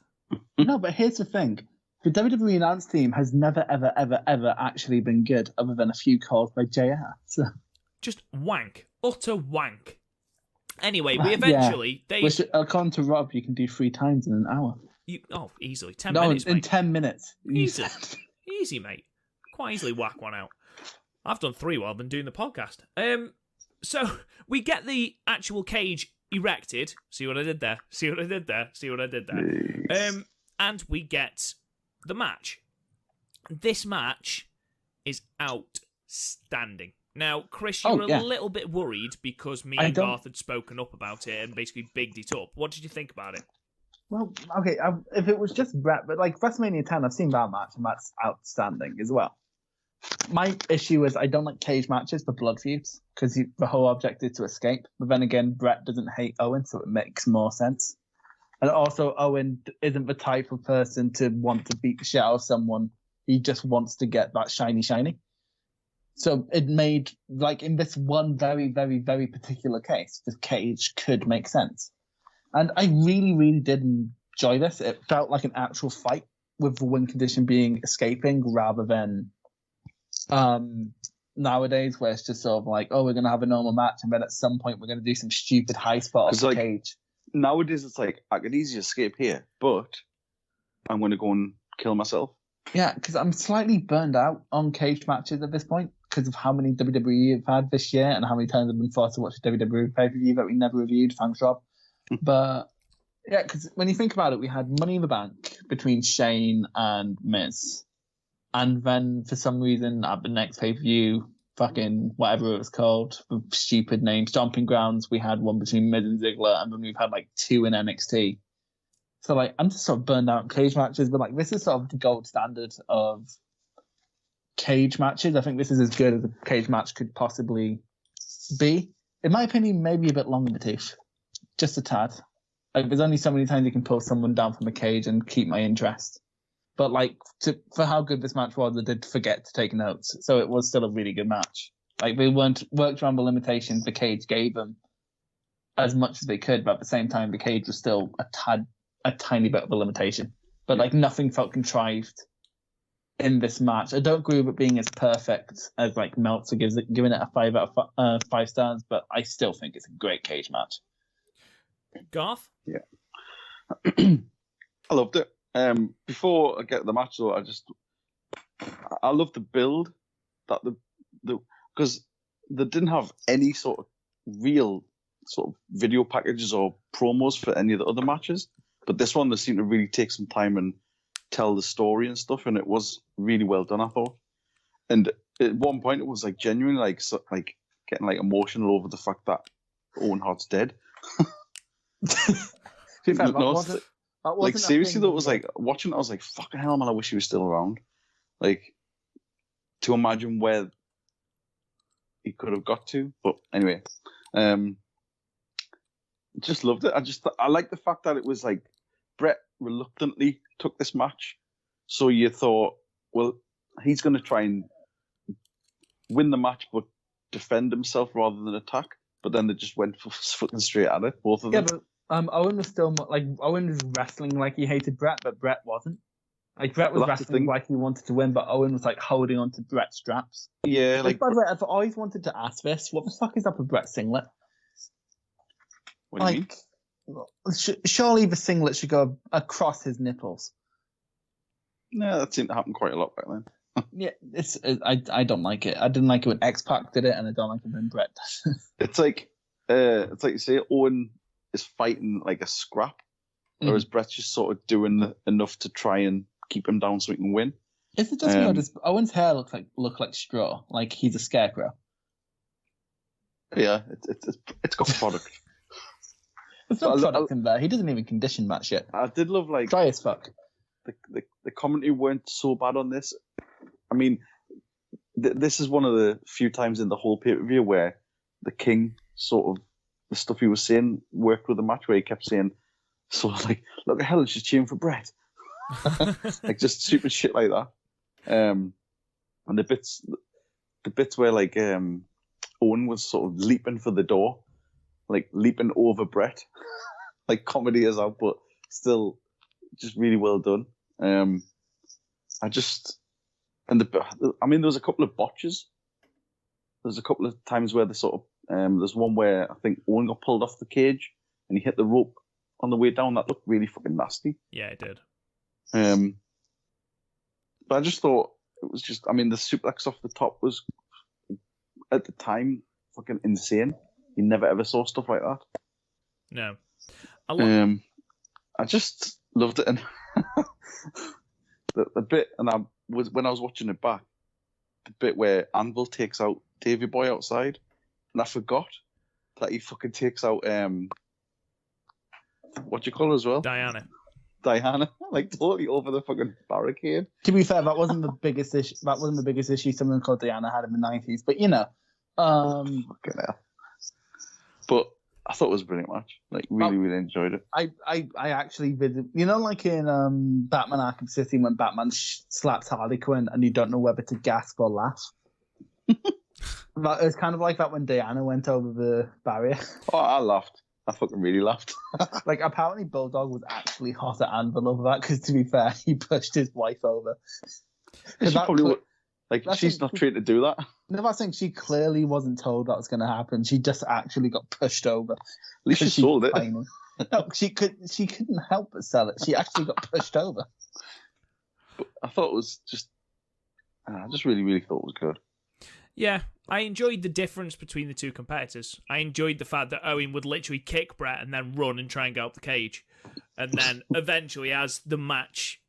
No, but here's the thing. The WWE announce team has never, ever, ever, ever actually been good, other than a few calls by JR. So. Just wank. Utter wank. Anyway, we eventually... Which, according to Rob, you can do 3 times in an hour. Easily. 10 minutes, in mate. 10 minutes. Easy, mate. Quite easily whack one out. I've done 3 while I've been doing the podcast. So, we get the actual cage erected. See what I did there? Nice. And we get the match. This match is outstanding. Now, Chris, you were a little bit worried because me and Garth had spoken up about it and basically bigged it up. What did you think about it? Well, okay, if it was just Brett, but like WrestleMania 10, I've seen that match, and that's outstanding as well. My issue is I don't like cage matches for blood feuds because the whole object is to escape. But then again, Brett doesn't hate Owen, so it makes more sense. And also, Owen isn't the type of person to want to beat the shit out of someone. He just wants to get that shiny. So it made, like, in this one very, very, very particular case, this cage could make sense. And I really, really did enjoy this. It felt like an actual fight with the win condition being escaping rather than nowadays where it's just sort of like, oh, we're going to have a normal match and then at some point we're going to do some stupid high spot off the cage. Nowadays it's like, I could easily escape here, but I'm going to go and kill myself. Yeah, because I'm slightly burned out on cage matches at this point because of how many WWE have had this year and how many times I've been forced to watch a WWE pay-per-view that we never reviewed. Thanks, Rob. But yeah, because when you think about it, we had Money in the Bank between Shane and Miz. And then for some reason at the next pay-per-view, fucking whatever it was called, the stupid name, Stomping Grounds, we had one between Miz and Ziggler, and then we've had like 2 in NXT. So like, I'm just sort of burned out on cage matches, but like this is sort of the gold standard of cage matches. I think this is as good as a cage match could possibly be. In my opinion, maybe a bit long in the tooth. Just a tad. Like, there's only so many times you can pull someone down from a cage and keep my interest. But like, for how good this match was, I did forget to take notes. So it was still a really good match. Like, they worked around the limitations the cage gave them as much as they could, but at the same time, the cage was still a tiny bit of a limitation. But like, nothing felt contrived in this match. I don't agree with it being as perfect as like Meltzer giving it a 5 out of 5 stars, but I still think it's a great cage match. Garth? Yeah. I loved it. Before I get to the match, though, I love the build that because they didn't have any sort of real sort of video packages or promos for any of the other matches, but this one they seemed to really take some time and tell the story and stuff, and it was really well done, I thought. And at one point, it was like genuinely like getting like emotional over the fact that Owen Hart's dead. Like seriously though, it was like watching it, I was like, fucking hell, man, I wish he was still around. Like, to imagine where he could have got to. But anyway, just loved it. I like the fact that it was like Brett reluctantly took this match So you thought, well, he's going to try and win the match, but defend himself rather than attack. But then they just went fucking straight at it, both of them. Yeah, but Owen was still Owen was wrestling like he hated Brett, but Brett wasn't. Like Brett was wrestling like he wanted to win, but Owen was like holding on to Brett's straps. Yeah, like by the way, I've always wanted to ask this: what the fuck is up with Brett's singlet? What do you mean? Surely the singlet should go across his nipples. No, that seemed to happen quite a lot back then. Yeah, I don't like it. I didn't like it when X-Pac did it, and I don't like it when Brett does it. It's like you say, Owen is fighting like a scrap, whereas Brett's just sort of doing enough to try and keep him down so he can win. Is it just me, or does Owen's hair look like straw, like he's a scarecrow? Yeah, it's got product. There's no product in there. He doesn't even condition that shit. I did love dry as fuck. The commentary weren't so bad on this. I mean, this is one of the few times in the whole pay-per-view where the King sort of, the stuff he was saying worked with the match, where he kept saying sort of like, look at hell, she's cheering for Brett. Like just stupid shit like that. And the bits where like Owen was sort of leaping for the door, like leaping over Brett, like comedy as out, but still just really well done. There was a couple of botches. There's a couple of times where there's one where I think Owen got pulled off the cage and he hit the rope on the way down. That looked really fucking nasty. Yeah, it did. But I just thought it was the suplex off the top was at the time fucking insane. You never ever saw stuff like that. No. I just loved it, and the bit, and when I was watching it back, the bit where Anvil takes out Davey Boy outside, and I forgot that he fucking takes out what do you call her as well? Diana, like totally over the fucking barricade. To be fair, that wasn't the biggest issue. That wasn't the biggest issue someone called Diana had in the 90s. But you know, fucking hell. But I thought it was a brilliant match. Like really enjoyed it. I actually visited. You know, like in Batman Arkham City when Batman slaps Harley Quinn and you don't know whether to gasp or laugh. It was kind of like that when Diana went over the barrier. Oh, I laughed. I fucking really laughed. Like, apparently Bulldog was actually hot at Anvil over that, because to be fair, he pushed his wife over. She probably would. Like, she's not trained to do that. No, I think she clearly wasn't told that was going to happen. She just actually got pushed over. At least she sold it. No, she couldn't help but sell it. She actually got pushed over. But I thought it was just... I just really, really thought it was good. Yeah, I enjoyed the difference between the two competitors. I enjoyed the fact that Owen would literally kick Brett and then run and try and get up the cage. And then eventually, as the match,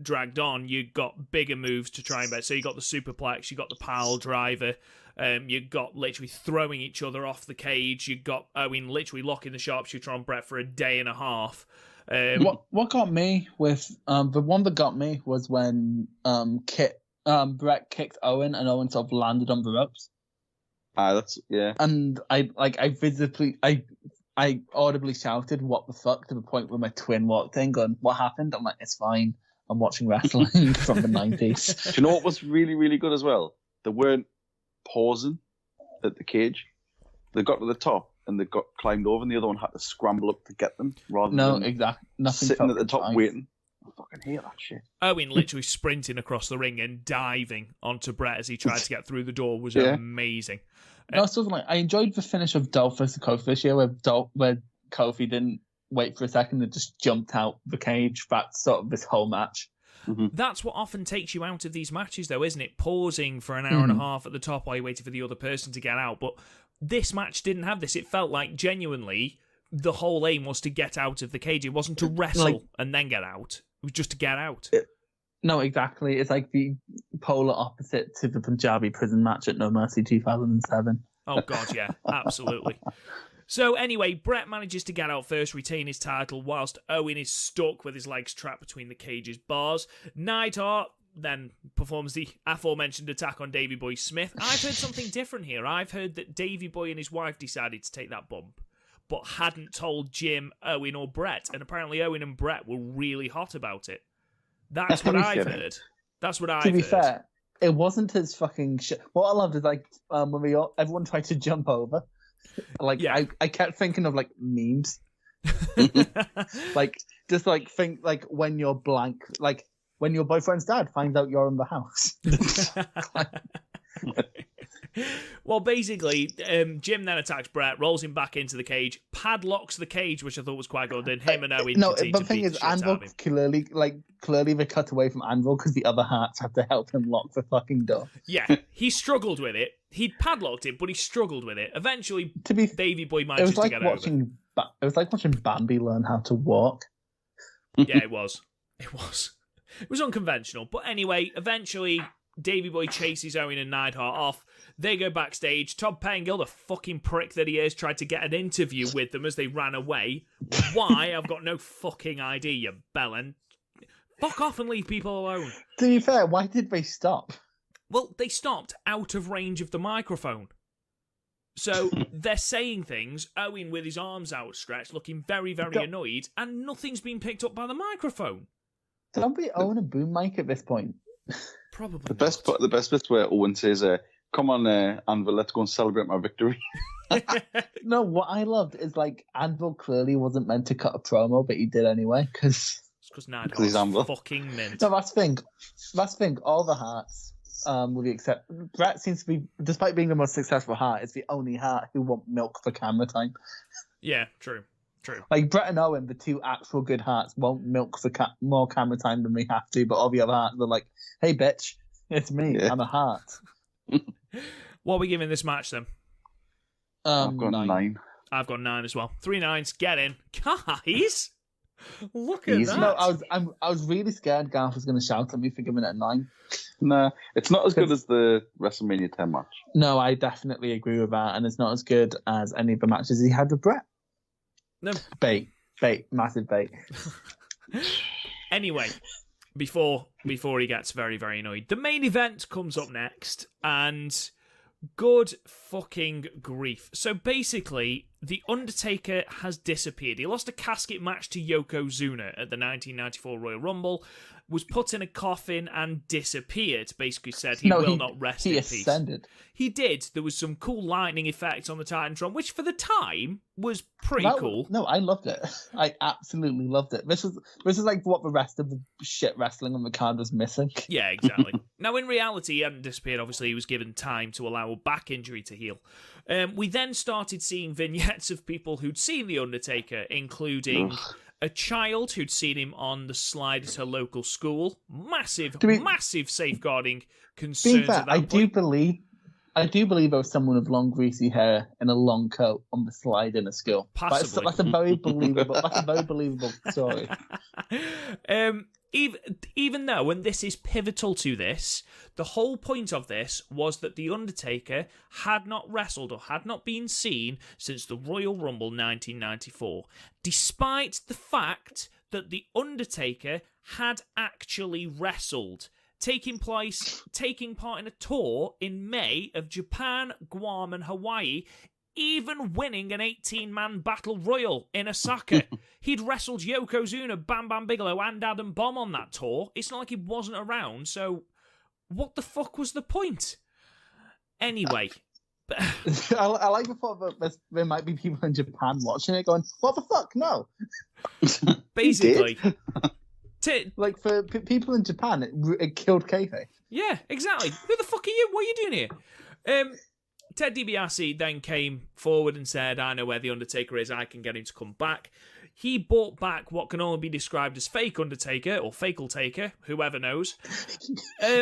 dragged on, you got bigger moves to try and bet. So you got the superplex, you got the pile driver, you got literally throwing each other off the cage, you got Owen literally locking the sharpshooter on Brett for a day and a half. What got me with the one that got me was when Brett kicked Owen and Owen sort of landed on the ropes. That's yeah. And I audibly shouted, "What the fuck?" to the point where my twin walked in, going, "What happened?" I'm like, "It's fine. I'm watching wrestling from the 90s." Do you know what was really, really good as well? They weren't pausing at the cage. They got to the top and they got climbed over, and the other one had to scramble up to get them rather than exactly. Nothing sitting at the top waiting. I fucking hate that shit. Owen literally sprinting across the ring and diving onto Brett as he tried to get through the door was amazing. No, I enjoyed the finish of Dolph versus Kofi this year, where Kofi didn't wait for a second and just jumped out the cage. That's sort of this whole match. Mm-hmm. That's what often takes you out of these matches, though, isn't it? Pausing for an hour and a half at the top while you're waiting for the other person to get out. But this match didn't have this. It felt like genuinely the whole aim was to get out of the cage. It wasn't to wrestle and then get out. It was just to get out. No, exactly. It's like the polar opposite to the Punjabi prison match at No Mercy 2007. Oh, God, yeah. Absolutely. So anyway, Brett manages to get out first, retain his title, whilst Owen is stuck with his legs trapped between the cage's bars. Neidhart then performs the aforementioned attack on Davey Boy Smith. I've heard something different here. I've heard that Davey Boy and his wife decided to take that bump, but hadn't told Jim, Owen, or Brett. And apparently Owen and Brett were really hot about it. That's what I've heard. That's what I've heard. To be fair, it wasn't as fucking shit. What I loved is like when everyone tried to jump over. Like I kept thinking of like memes. Like just like think like when you're blank, like when your boyfriend's dad finds out you're in the house. Well, basically, Jim then attacks Brett, rolls him back into the cage, padlocks the cage, which I thought was quite good, and him and Owen. No, the thing is, Anvil clearly they cut away from Anvil because the other Hearts had to help him lock the fucking door. Yeah, he struggled with it. He'd padlocked it, but he struggled with it. Eventually, Davey Boy manages to get over. It was like watching Bambi learn how to walk. Yeah, it was. It was unconventional, but anyway, eventually Davey Boy chases Owen and Neidhart off. They go backstage. Todd Pettengill, the fucking prick that he is, tried to get an interview with them as they ran away. Why? I've got no fucking idea, you bellend. Fuck off and leave people alone. To be fair, why did they stop? Well, they stopped out of range of the microphone. So they're saying things, Owen with his arms outstretched, looking very, very annoyed, and nothing's been picked up by the microphone. Don't we own a boom mic at this point? Probably the best bit where Owen says, "Come on, Anvil, let's go and celebrate my victory." No, what I loved is like Anvil clearly wasn't meant to cut a promo, but he did anyway because he's Anvil. Fucking mint. No, that's the thing. All the Hearts, with the exception, Brett seems to be, despite being the most successful Heart, is the only Heart who won't milk for camera time. Yeah, true. Like Brett and Owen, the two actual good Hearts, won't milk for more camera time than we have to, but all the other Hearts, they're like, "Hey, bitch, it's me. Yeah. I'm a Heart." What are we giving this match then? I've got 9. I've got 9 as well. 3 9s. Get in, guys. Look at that. No, I was really scared Garth was going to shout at me for giving it a 9. Nah, it's not as good as the WrestleMania 10 match. No, I definitely agree with that, and it's not as good as any of the matches he had with Brett. No. Bait, massive bait. Anyway, before he gets very, very annoyed, the main event comes up next, and good fucking grief. So basically, The Undertaker has disappeared. He lost a casket match to Yokozuna at the 1994 Royal Rumble, was put in a coffin and disappeared. Basically said he will not rest in peace. He ascended. He did. There was some cool lightning effects on the Titantron, which for the time was pretty cool. No, I loved it. I absolutely loved it. This is like what the rest of the shit wrestling on the card was missing. Yeah, exactly. Now, in reality, he hadn't disappeared. Obviously, he was given time to allow a back injury to heal. We then started seeing vignettes of people who'd seen The Undertaker, including a child who'd seen him on the slide at her local school. Massive safeguarding concerns at that point. I do believe there was someone with long greasy hair in a long coat on the slide in a school. Possibly. That's a very believable story. Even though, and this is pivotal to this, the whole point of this was that The Undertaker had not wrestled or had not been seen since the Royal Rumble 1994, despite the fact that The Undertaker had actually wrestled, taking part in a tour in May of Japan, Guam, and Hawaii, even winning an 18-man battle royal in Osaka. He'd wrestled Yokozuna, Bam Bam Bigelow, and Adam Bomb on that tour. It's not like he wasn't around, so what the fuck was the point? Anyway. I like the thought that there might be people in Japan watching it going, what the fuck? No. Basically. Like, for people in Japan, it killed kayfabe. Yeah, exactly. Who the fuck are you? What are you doing here? Ted DiBiase then came forward and said, I know where The Undertaker is, I can get him to come back. He brought back what can only be described as fake Undertaker, or Fakeltaker, whoever knows.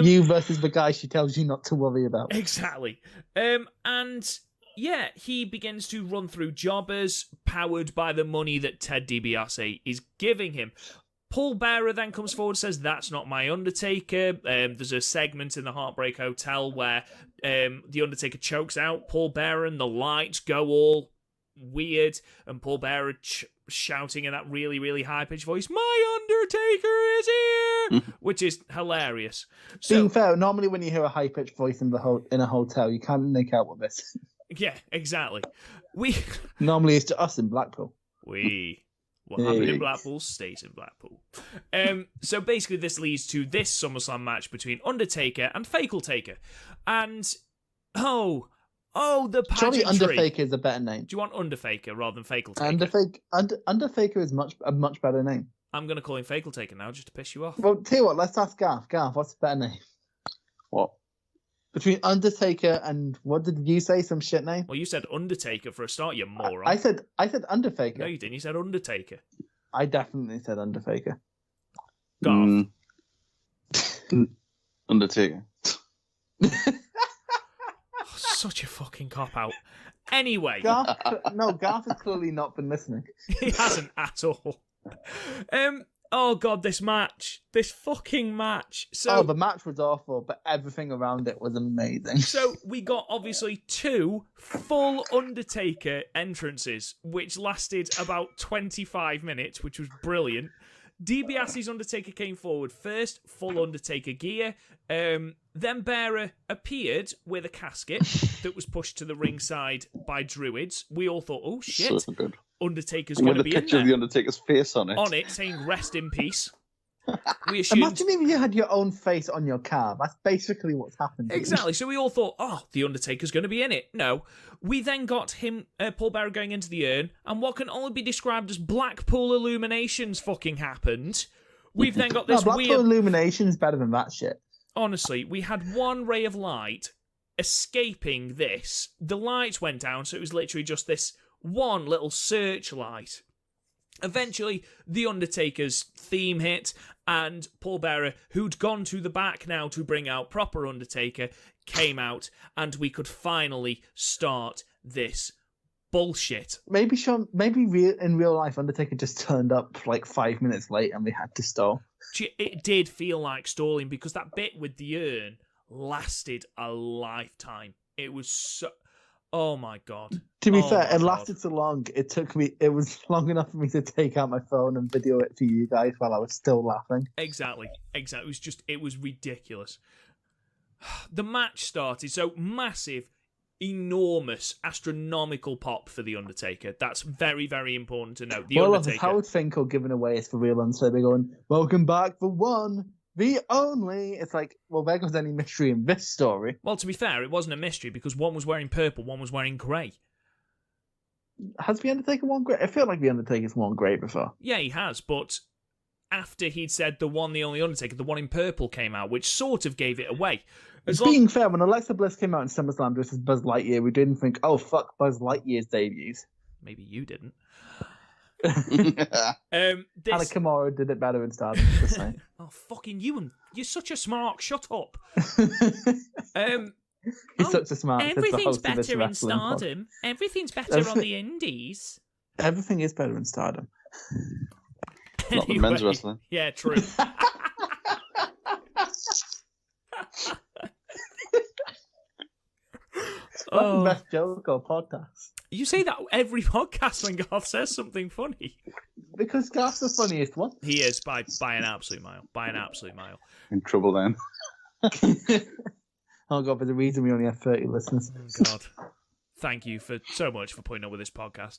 You versus the guy she tells you not to worry about. Exactly. And yeah, he begins to run through jobbers, powered by the money that Ted DiBiase is giving him. Paul Bearer then comes forward and says, that's not my Undertaker. There's a segment in the Heartbreak Hotel where The Undertaker chokes out Paul Bearer and the lights go all weird, and Paul Bearer shouting in that really, really high-pitched voice, my Undertaker is here! Which is hilarious. Being fair, normally when you hear a high-pitched voice in a hotel, you can't make out what this. Yeah, exactly. Normally it's to us in Blackpool. What happened in Blackpool stays in Blackpool. So basically this leads to this SummerSlam match between Undertaker and Fakeltaker. And, the pageantry. Surely Underfaker is a better name. Do you want Underfaker rather than Fakeltaker? Underfaker is a much better name. I'm going to call him Fakeltaker now just to piss you off. Well, tell you what, let's ask Garth. Garth, what's a better name? What? Between Undertaker and, what did you say, some shit name? Well, you said Undertaker for a start, you moron. I said Underfaker. No, you didn't. You said Undertaker. I definitely said Underfaker. Garth. Undertaker. Such a fucking cop-out. Anyway. Garth has clearly not been listening. He hasn't at all. Oh god, this fucking match. So the match was awful, but everything around it was amazing. So we got obviously 2 full Undertaker entrances, which lasted about 25 minutes, which was brilliant. DiBiase's Undertaker came forward first, full Undertaker gear. Then Bearer appeared with a casket that was pushed to the ringside by Druids. We all thought, oh shit, So good. Undertaker's going to be in there. With a picture of the Undertaker's face on it. On it, saying rest in peace. We assumed... Imagine if you had your own face on your car. That's basically what's happened. Exactly. So we all thought, the Undertaker's going to be in it. No. We then got him, Paul Bearer, going into the urn, and what can only be described as Blackpool Illuminations fucking happened. We've then got this Blackpool weird... Illuminations better than that shit. Honestly, we had one ray of light escaping this. The lights went down, so it was literally just this one little searchlight. Eventually, The Undertaker's theme hit, and Paul Bearer, who'd gone to the back now to bring out proper Undertaker, came out, and we could finally start this bullshit. Maybe in real life, Undertaker just turned up like 5 minutes late and we had to stall. It did feel like stalling, because that bit with the urn lasted a lifetime. It was so... Oh my god. To be fair, it lasted so long, it was long enough for me to take out my phone and video it for you guys while I was still laughing. Exactly. It was ridiculous. The match started, so massive, enormous, astronomical pop for The Undertaker. That's very, very important to note. Undertaker. Howard Finkel giving away is for real, and so they're going, welcome back for one, the only. It's like, well, there goes any mystery in this story. Well, to be fair, it wasn't a mystery, because one was wearing purple, one was wearing grey. Has The Undertaker worn grey? I feel like The Undertaker's worn grey before. Yeah, he has, but after he'd said the one, the only Undertaker, the one in purple came out, which sort of gave it away. Being fair, when Alexa Bliss came out in SummerSlam dressed as Buzz Lightyear, we didn't think, oh, fuck, Buzz Lightyear's debuts. Maybe you didn't. Hannah Kimura did it better in Stardom, just saying. Oh, fucking you, you're such a smart, shut up. He's such a smart. Everything's better in Stardom. Everything's better on the indies. Everything is better in Stardom. Not the men's wrestling. Yeah, true. That's the best joke or podcast. You say that every podcast when Garth says something funny. Because Garth's the funniest one. He is, by an absolute mile. By an absolute mile. In trouble then. Oh god, but the reason we only have 30 listeners. Oh god. Thank you so much for putting up with this podcast.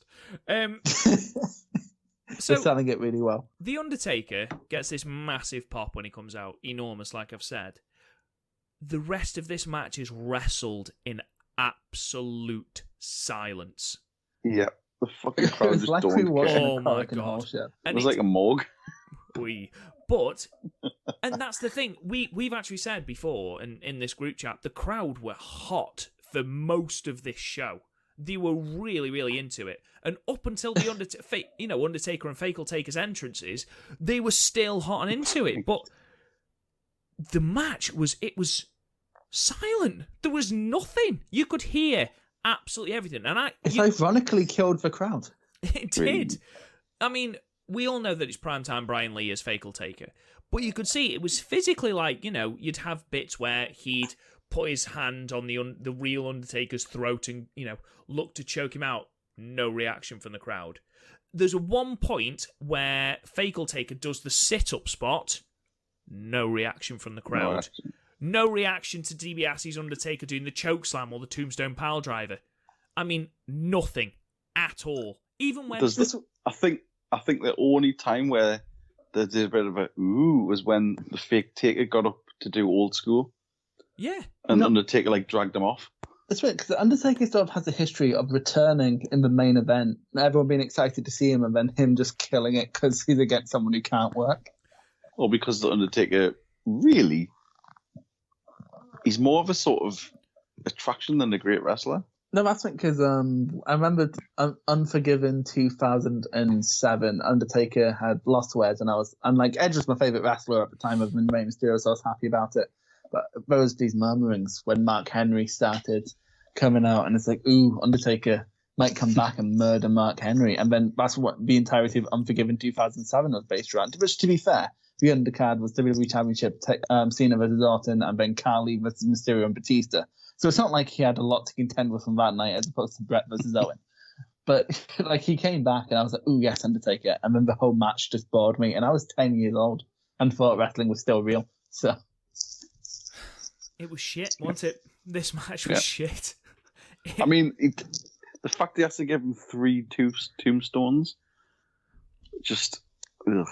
So, we're selling it really well. The Undertaker gets this massive pop when he comes out. Enormous, like I've said. The rest of this match is wrestled in absolute silence. Yeah, the fucking crowd just like don't care. Oh my god. It was like a morgue. But, and that's the thing, we've actually said before in this group chat, the crowd were hot for most of this show. They were really, really into it. And up until the Undertaker and Fakeltaker's entrances, they were still hot and into it. But the match was silent. There was nothing. You could hear absolutely everything. And ironically killed the crowd. It did. I mean, we all know that it's primetime Brian Lee as Fakeltaker. But you could see it was physically like, you'd have bits where he'd put his hand on the real Undertaker's throat and, look to choke him out. No reaction from the crowd. There's one point where Fakeltaker does the sit-up spot. No reaction from the crowd. No reaction to DiBiase's Undertaker doing the chokeslam or the tombstone pile driver. I mean, nothing at all. Even when... I think I think the only time where they did a bit of a ooh was when the fake Taker got up to do Old School. Yeah. And Undertaker like dragged him off. That's right, because the Undertaker sort of has a history of returning in the main event, and everyone being excited to see him, and then him just killing it because he's against someone who can't work. Or because the Undertaker really, he's more of a sort of attraction than a great wrestler. No, that's right, because I remember Unforgiven 2007, Undertaker had lost to Edge, and like Edge was my favourite wrestler at the time of Rey Mysterio, so I was happy about it. But there was these murmurings when Mark Henry started coming out, and it's like, ooh, Undertaker might come back and murder Mark Henry. And then that's what the entirety of Unforgiven 2007 was based around. Which, to be fair, the undercard was WWE Championship, Cena versus Orton, and then Khali versus Mysterio and Batista. So it's not like he had a lot to contend with from that night as opposed to Brett versus Owen. But like he came back, and I was like, ooh, yes, Undertaker. And then the whole match just bored me. And I was 10 years old and thought wrestling was still real. So... It was shit, wasn't it? This match was shit. I mean, the fact he has to give him 3 tombstones, just, ugh.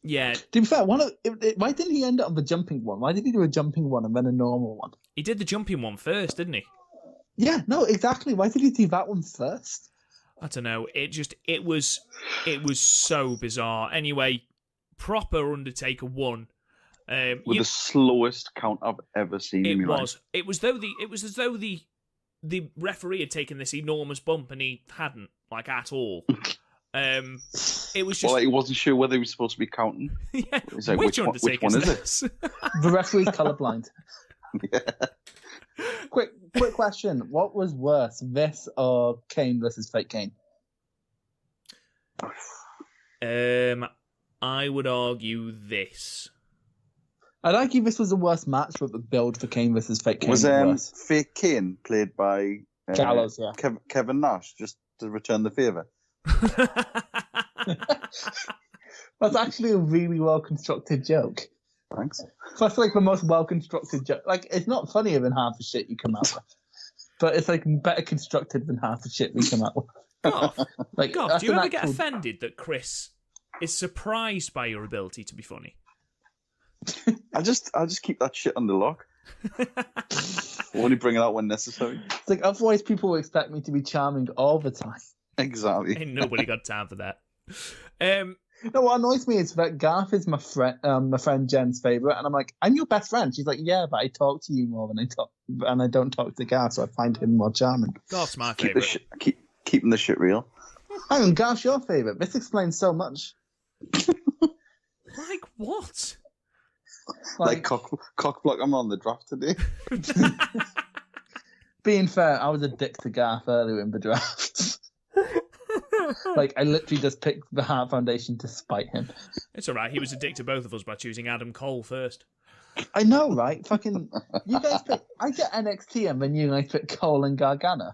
Yeah. To be fair, why didn't he end up with a jumping one? Why did he do a jumping one and then a normal one? He did the jumping one first, didn't he? Yeah, no, exactly. Why did he do that one first? I don't know. It was so bizarre. Anyway, proper Undertaker won. With the slowest count I've ever seen in my life. It was as though the referee had taken this enormous bump and he hadn't, like, at all. It was just... Well, he wasn't sure whether he was supposed to be counting. Yeah, like, which one is it? The referee's colourblind. Yeah. Quick question. What was worse, this or Kane versus Fake Kane? I would argue this. I'd argue this was the worst match, but the build for Kane versus Fake Kane was worse. Fake Kane played by Gallows, yeah. Kevin Nash, just to return the favour. That's actually a really well-constructed joke. Thanks. That's like the most well-constructed joke. Like, it's not funnier than half the shit you come out with. But it's like better constructed than half the shit we come out with. God, do you ever get offended that Chris is surprised by your ability to be funny? I just keep that shit under lock. Only bring it out when necessary. It's like, otherwise people will expect me to be charming all the time. Exactly. Ain't nobody got time for that. No, what annoys me is that Garth is my friend Jen's favourite, and I'm like, I'm your best friend. She's like, yeah, but I talk to you more than I don't talk to Garth, so I find him more charming. Garth's my favourite. Keeping the shit real. Hang on, Garth's your favourite. This explains so much. Like what? Like cock block. I'm on the draft today. Being fair, I was a dick to Garth earlier in the draft. Like, I literally just picked the Hart Foundation to spite him. It's all right. He was a dick to both of us by choosing Adam Cole first. I know, right? Fucking, you guys pick. I get NXT, and then you guys pick Cole and Gargano.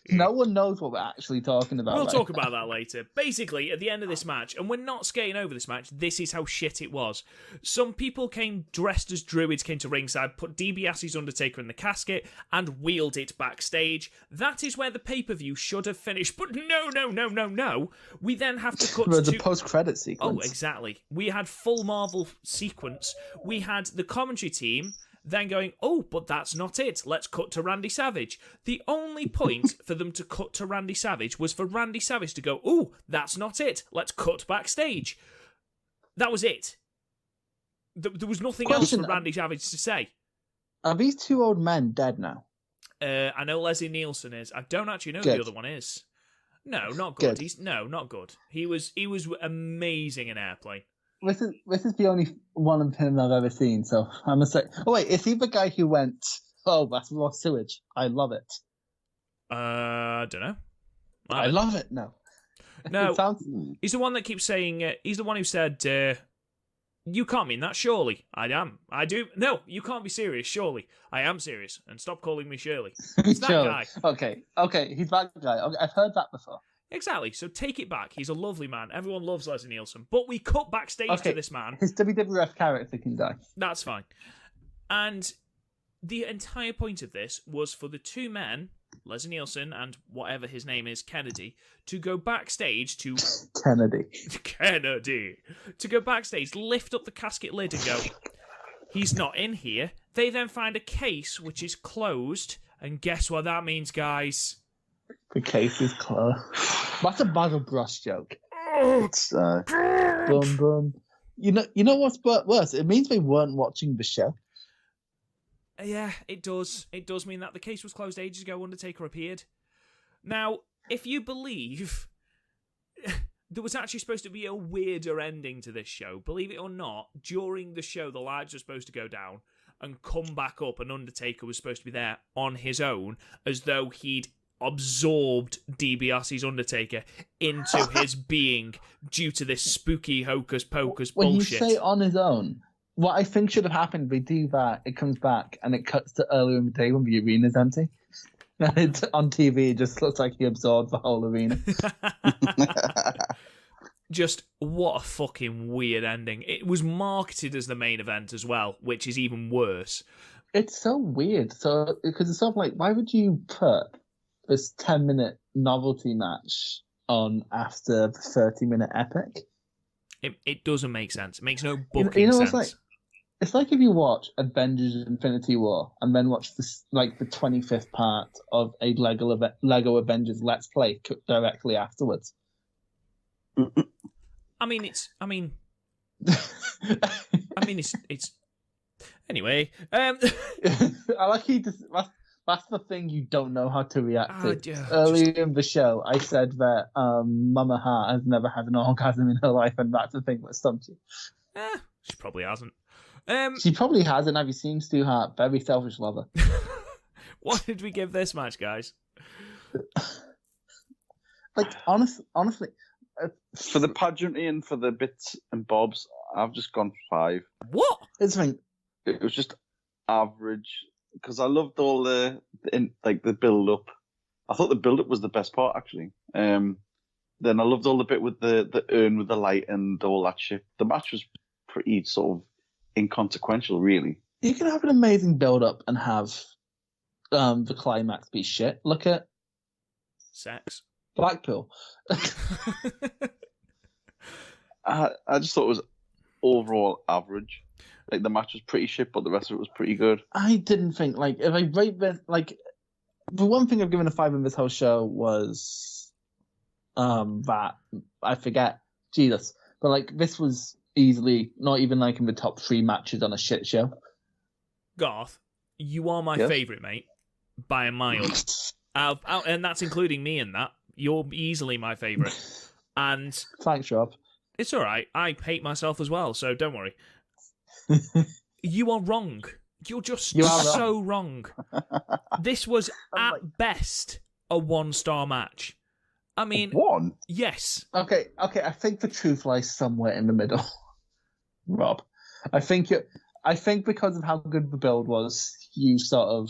No one knows what we're actually talking about. We'll talk about that later. Basically, at the end of this match, and we're not skating over this match, this is how shit it was. Some people came dressed as druids, came to ringside, put DiBiase's Undertaker in the casket, and wheeled it backstage. That is where the pay-per-view should have finished. But no. We then have to cut to... the post-credit sequence. Oh, exactly. We had full Marvel sequence. We had the commentary team... then going, oh, but that's not it. Let's cut to Randy Savage. The only point for them to cut to Randy Savage was for Randy Savage to go, oh, that's not it. Let's cut backstage. That was it. There was nothing else for Randy Savage to say. Are these two old men dead now? I know Leslie Nielsen is. I don't actually know who the other one is. No, not good. Not good. He was amazing in Airplane. This is the only one of him I've ever seen, so I'm gonna say. Oh wait, is he the guy who went? Oh, that's raw sewage. I love it. Don't know. I love it. No. He's the one that keeps saying. He's the one who said, "You can't mean that, surely." I am. I do. No, you can't be serious. Surely, I am serious. And stop calling me Shirley. It's that guy. Okay, he's that guy. Okay, I've heard that before. Exactly, so take it back. He's a lovely man. Everyone loves Leslie Nielsen. But we cut backstage to this man. His WWF character can die. That's fine. And the entire point of this was for the two men Leslie Nielsen and whatever his name is, Kennedy, to go backstage to... Kennedy! To go backstage, lift up the casket lid and go, he's not in here. They then find a case which is closed, and guess what that means, guys? The case is closed. That's a bad brush joke. It's Boom, boom. You know what's worse? It means they weren't watching the show. Yeah, it does. It does mean that the case was closed ages ago. Undertaker appeared. Now, if you believe there was actually supposed to be a weirder ending to this show, believe it or not, during the show the lights were supposed to go down and come back up, and Undertaker was supposed to be there on his own, as though he'd absorbed DiBiase's Undertaker into his being due to this spooky hocus pocus bullshit. When you say on his own, what I think should have happened, we do that, it comes back, and it cuts to earlier in the day when the arena's empty. And on TV, it just looks like he absorbed the whole arena. Just what a fucking weird ending. It was marketed as the main event as well, which is even worse. It's so weird. So because it's sort of like, why would you put this 10-minute novelty match on after the 30-minute epic? It doesn't make sense. It makes no booking sense. It's like if you watch Avengers Infinity War and then watch the 25th part of a Lego Avengers Let's Play directly afterwards. It's anyway. I like that's the thing you don't know how to react to. Earlier in the show, I said that Mama Hart has never had an orgasm in her life, and that's the thing that stumped you. She probably hasn't. She probably hasn't. Have you seen Stu Hart? Very selfish lover. What did we give this match, guys? Honestly. For the pageantry and for the bits and bobs, I've just gone 5. What? It was just average, because I loved all the build up. I thought the build up was the best part, actually. Then I loved all the bit with the urn with the light and all that shit. The match was pretty sort of inconsequential, really. You can have an amazing build up and have the climax be shit. Look at sex. Blackpool. I just thought it was overall average. Like, the match was pretty shit, but the rest of it was pretty good. I didn't think, if I rate this, the one thing I've given a 5 in this whole show was that, I forget, Jesus, but this was easily not even in the top 3 matches on a shit show. Garth, you are my favourite, mate, by a mile. And that's including me in that. You're easily my favourite. And thanks, Rob. It's all right. I hate myself as well, so don't worry. You are wrong. You're just so wrong. This was, at best, a 1-star match. I mean... 1? Yes. Okay, I think the truth lies somewhere in the middle, Rob. I think because of how good the build was, you sort of...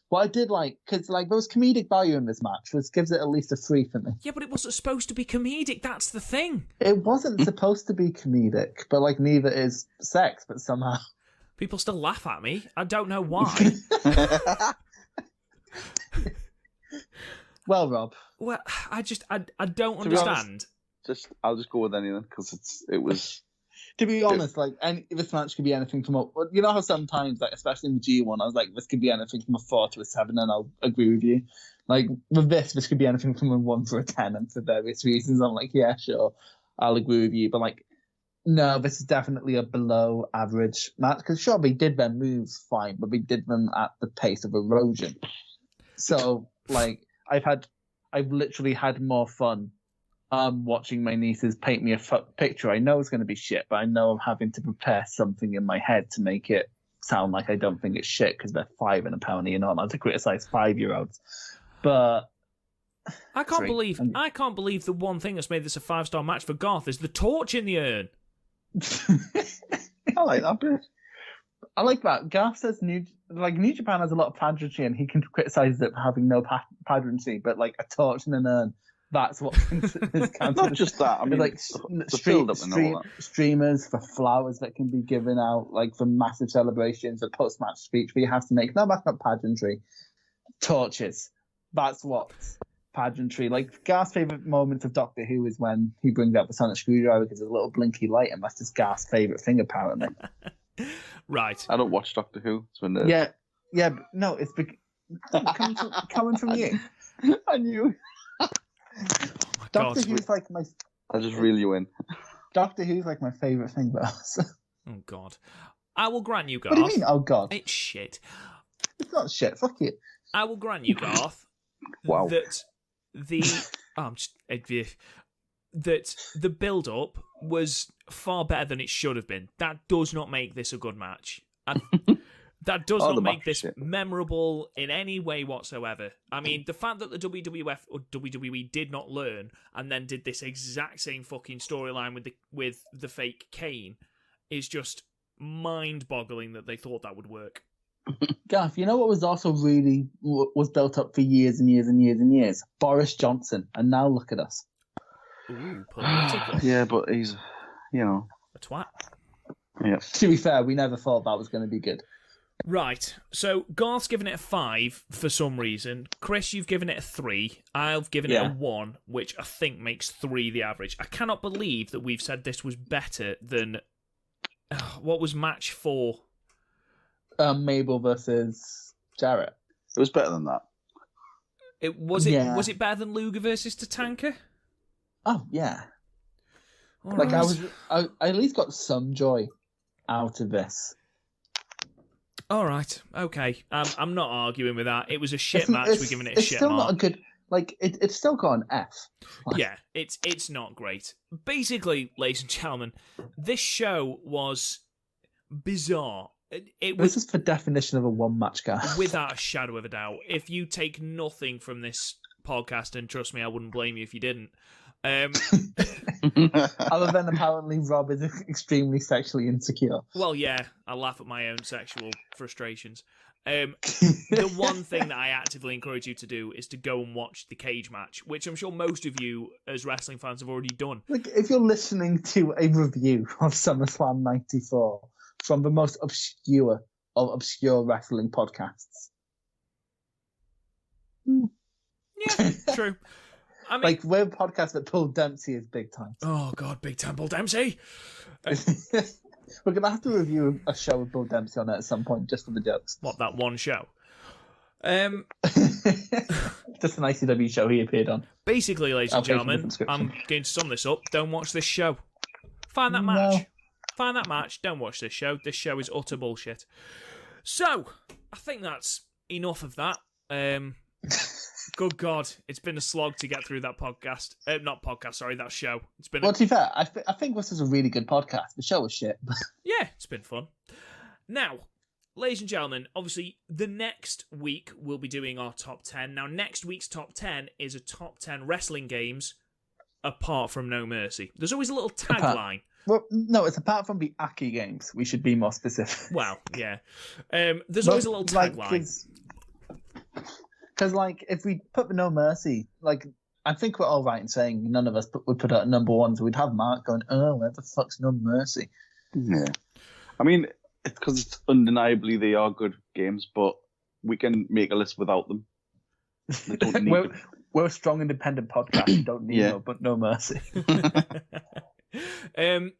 What I did because there was comedic value in this match, which gives it at least a 3 for me. Yeah, but it wasn't supposed to be comedic. That's the thing. It wasn't supposed to be comedic, but neither is sex, but somehow. People still laugh at me. I don't know why. Well, Rob. Well, I don't understand. I'll just go with anything, because it was... To be honest, this match could be anything from you know how sometimes, especially in the G1, I was like, this could be anything from a 4 to a 7, and I'll agree with you. With this could be anything from a 1 to a 10, and for various reasons, I'm like, yeah, sure, I'll agree with you. But no, this is definitely a below average match, because sure, we did their moves fine, but we did them at the pace of erosion. So, I've literally had more fun watching my nieces paint me a picture. I know it's going to be shit, but I know I'm having to prepare something in my head to make it sound like I don't think it's shit, because they're 5 and apparently you're not allowed to criticize 5-year-olds. But I can't believe the one thing that's made this a 5-star match for Garth is the torch in the urn. I like that bit. I like that. Garth says New Japan has a lot of pageantry, and he can criticize it for having no pageantry, but a torch in an urn, that's what is counted. Not just that. I mean, streamers for flowers that can be given out, for massive celebrations, a post-match speech where you have to make. No, that's not pageantry. Torches. that's what's pageantry. Like, Garth's favourite moment of Doctor Who is when he brings out the sonic screwdriver because there's a little blinky light, and that's just Garth's favourite thing, apparently. Right. I don't watch Doctor Who. It's when Yeah, but no, it's coming from you. I knew. Oh my Doctor God. Who's like my I just reel you in. Doctor Who's like my favourite thing about us. Oh God. I will grant you, Garth. What do you mean? Oh God, It's shit. it's not shit. Fuck you. I will grant you, Garth, Wow. that that the build-up was far better than it should have been. That does not make this a good match. And that does the not make match this shit. memorable in any way whatsoever. I mean, the fact that the WWF or WWE did not learn and then did this exact same fucking storyline with the fake Kane is just mind-boggling that they thought that would work. Garth, you know what was also really was built up for years and years and years and years? Boris Johnson, and now look at us. Ooh, political. Yeah, but he's, A twat. Yeah. To be fair, we never thought that was going to be good. Right, so Garth's given it a 5 for some reason. Chris, you've given it a 3. I've given it a 1, which I think makes 3 the average. I cannot believe that we've said this was better than... what was match 4? Mabel versus Jarrett. It was better than that. Was it better than Luger versus Tatanka? Oh yeah. All Like right. I at least got some joy out of this. All right, okay. I'm not arguing with that. It was a shit It's- match. it's- We're giving it a It's shit still mark. not a good. Like it's still got an F. Yeah, it's not great. Basically, ladies and gentlemen, this show was bizarre. It was This is the definition of a one match guy. without a shadow of a doubt. If you take nothing from this podcast, and trust me, I wouldn't blame you if you didn't. Other than apparently Rob is extremely sexually insecure. Well, yeah, I laugh at my own sexual frustrations. The one thing that I actively encourage you to do is to go and watch the cage match, which I'm sure most of you as wrestling fans have already done. Like, if you're listening to a review of SummerSlam 94 from the most obscure of obscure wrestling podcasts. Yeah, true. I mean, Like, we're a podcast that Paul Dempsey is big time. oh god, Big Temple Dempsey. We're going to have to review a show with Bill Dempsey on it at some point, just for the jokes. What, that one show? Just an ICW show he appeared on. Basically, ladies and I'll pay for the gentlemen, subscription. I'm going to sum this up. Don't watch this show. Find that match. Find that match. Don't watch this show. This show is utter bullshit. So, I think that's enough of that. Good God, it's been a slog to get through that podcast. That show. It's been. Well, to be fair, I think this is a really good podcast. The show was shit. Yeah, it's been fun. Now, ladies and gentlemen, obviously, the next week we'll be doing our top 10. Now, next week's top 10 is a top 10 wrestling games apart from No Mercy. There's always a little tagline. Well, no, it's apart from the Aki games. We should be more specific. Well, yeah. There's always a little tagline. Because, like, if we put the No Mercy, like, I think we're all right in saying none of us would put it at number one, so we'd have Mark going, oh, where the fuck's No Mercy? Yeah. I mean, it's because it's undeniably they are good games, but we can make a list without them. They don't need we're a strong independent podcast. We don't need No Mercy.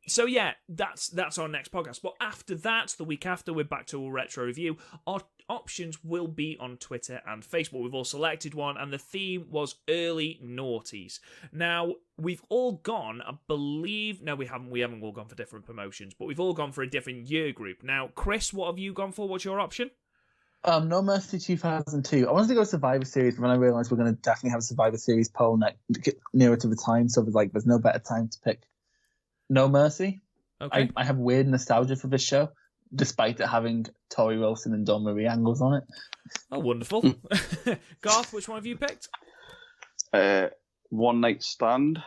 So yeah, that's our next podcast. But after that, the week after, we're back to a retro review. Our options will be on Twitter and Facebook. We've all selected one, and the theme was early noughties. Now, we've all gone, I believe... No, we haven't all gone for different promotions, but we've all gone for a different year group. Now, Chris, what have you gone for? What's your option? No Mercy 2002. I wanted to go Survivor Series, but then I realised we're going to definitely have a Survivor Series poll nearer to the time, so there's no better time to pick No Mercy. Okay. I have weird nostalgia for this show, despite it having Tori Wilson and Dawn Marie Angles on it. Oh, wonderful. Garth, which one have you picked? One Night Stand.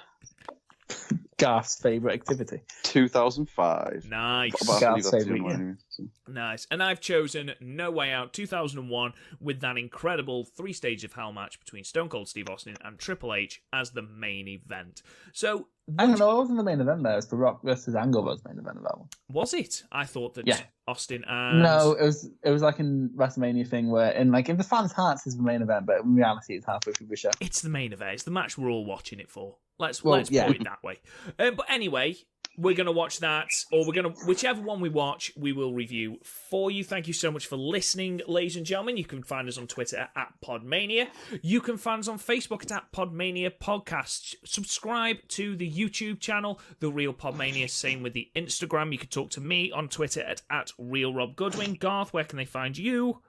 Garth's favourite activity. 2005. Nice. But I believe Garth's that's the favourite one year. anyway, so. Nice. And I've chosen No Way Out 2001 with that incredible 3-stage of hell match between Stone Cold Steve Austin and Triple H as the main event. So, I don't know. It wasn't the main event there. It was the Rock versus Angle was the main event of that one. Was it? I thought that Yeah. Austin and... No, it was like in WrestleMania thing where in the fans' hearts is the main event, but in reality it's halfway through the show. It's the main event. It's the match we're all watching it for. Let's Well, put yeah. it that way. But anyway, we're going to watch that, or whichever one we watch, we will review for you. Thank you so much for listening, ladies and gentlemen. You can find us on Twitter at PodMania. You can find us on Facebook at PodMania Podcast. Subscribe to the YouTube channel, The Real PodMania. Same with the Instagram. You can talk to me on Twitter at RealRobGoodwin. Garth, where can they find you?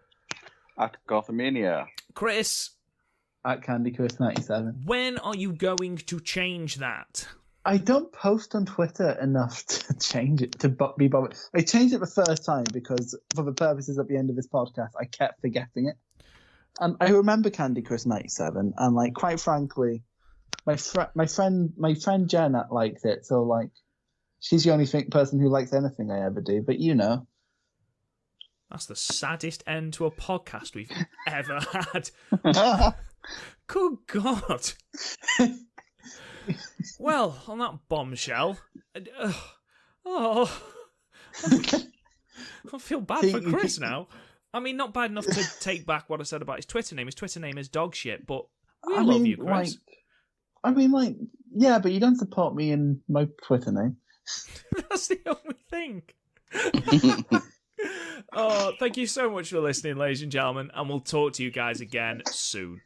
At Gothamania. Chris, At Candy Chris 97. when are you going to change that? I don't post on Twitter enough to change it, to be bothered. I changed it the first time because, for the purposes at the end of this podcast, I kept forgetting it. And I remember Candy Chris 97, and, quite frankly, my friend Jen likes it, so, she's the only person who likes anything I ever do, but you know. That's the saddest end to a podcast we've ever had. Good God. Well, on that bombshell, I feel bad for Chris now. I mean, not bad enough to take back what I said about his Twitter name. His Twitter name is dog shit, but we love you, Chris. Yeah, but you don't support me in my Twitter name. That's the only thing. Thank you so much for listening, ladies and gentlemen, and we'll talk to you guys again soon.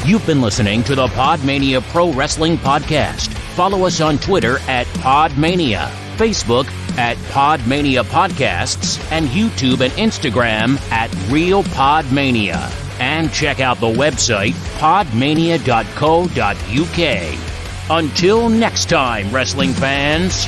You've been listening to the PodMania Pro Wrestling Podcast. Follow us on Twitter at PodMania, Facebook at PodMania Podcasts, and YouTube and Instagram at Real PodMania. And check out the website podmania.co.uk. Until next time, wrestling fans.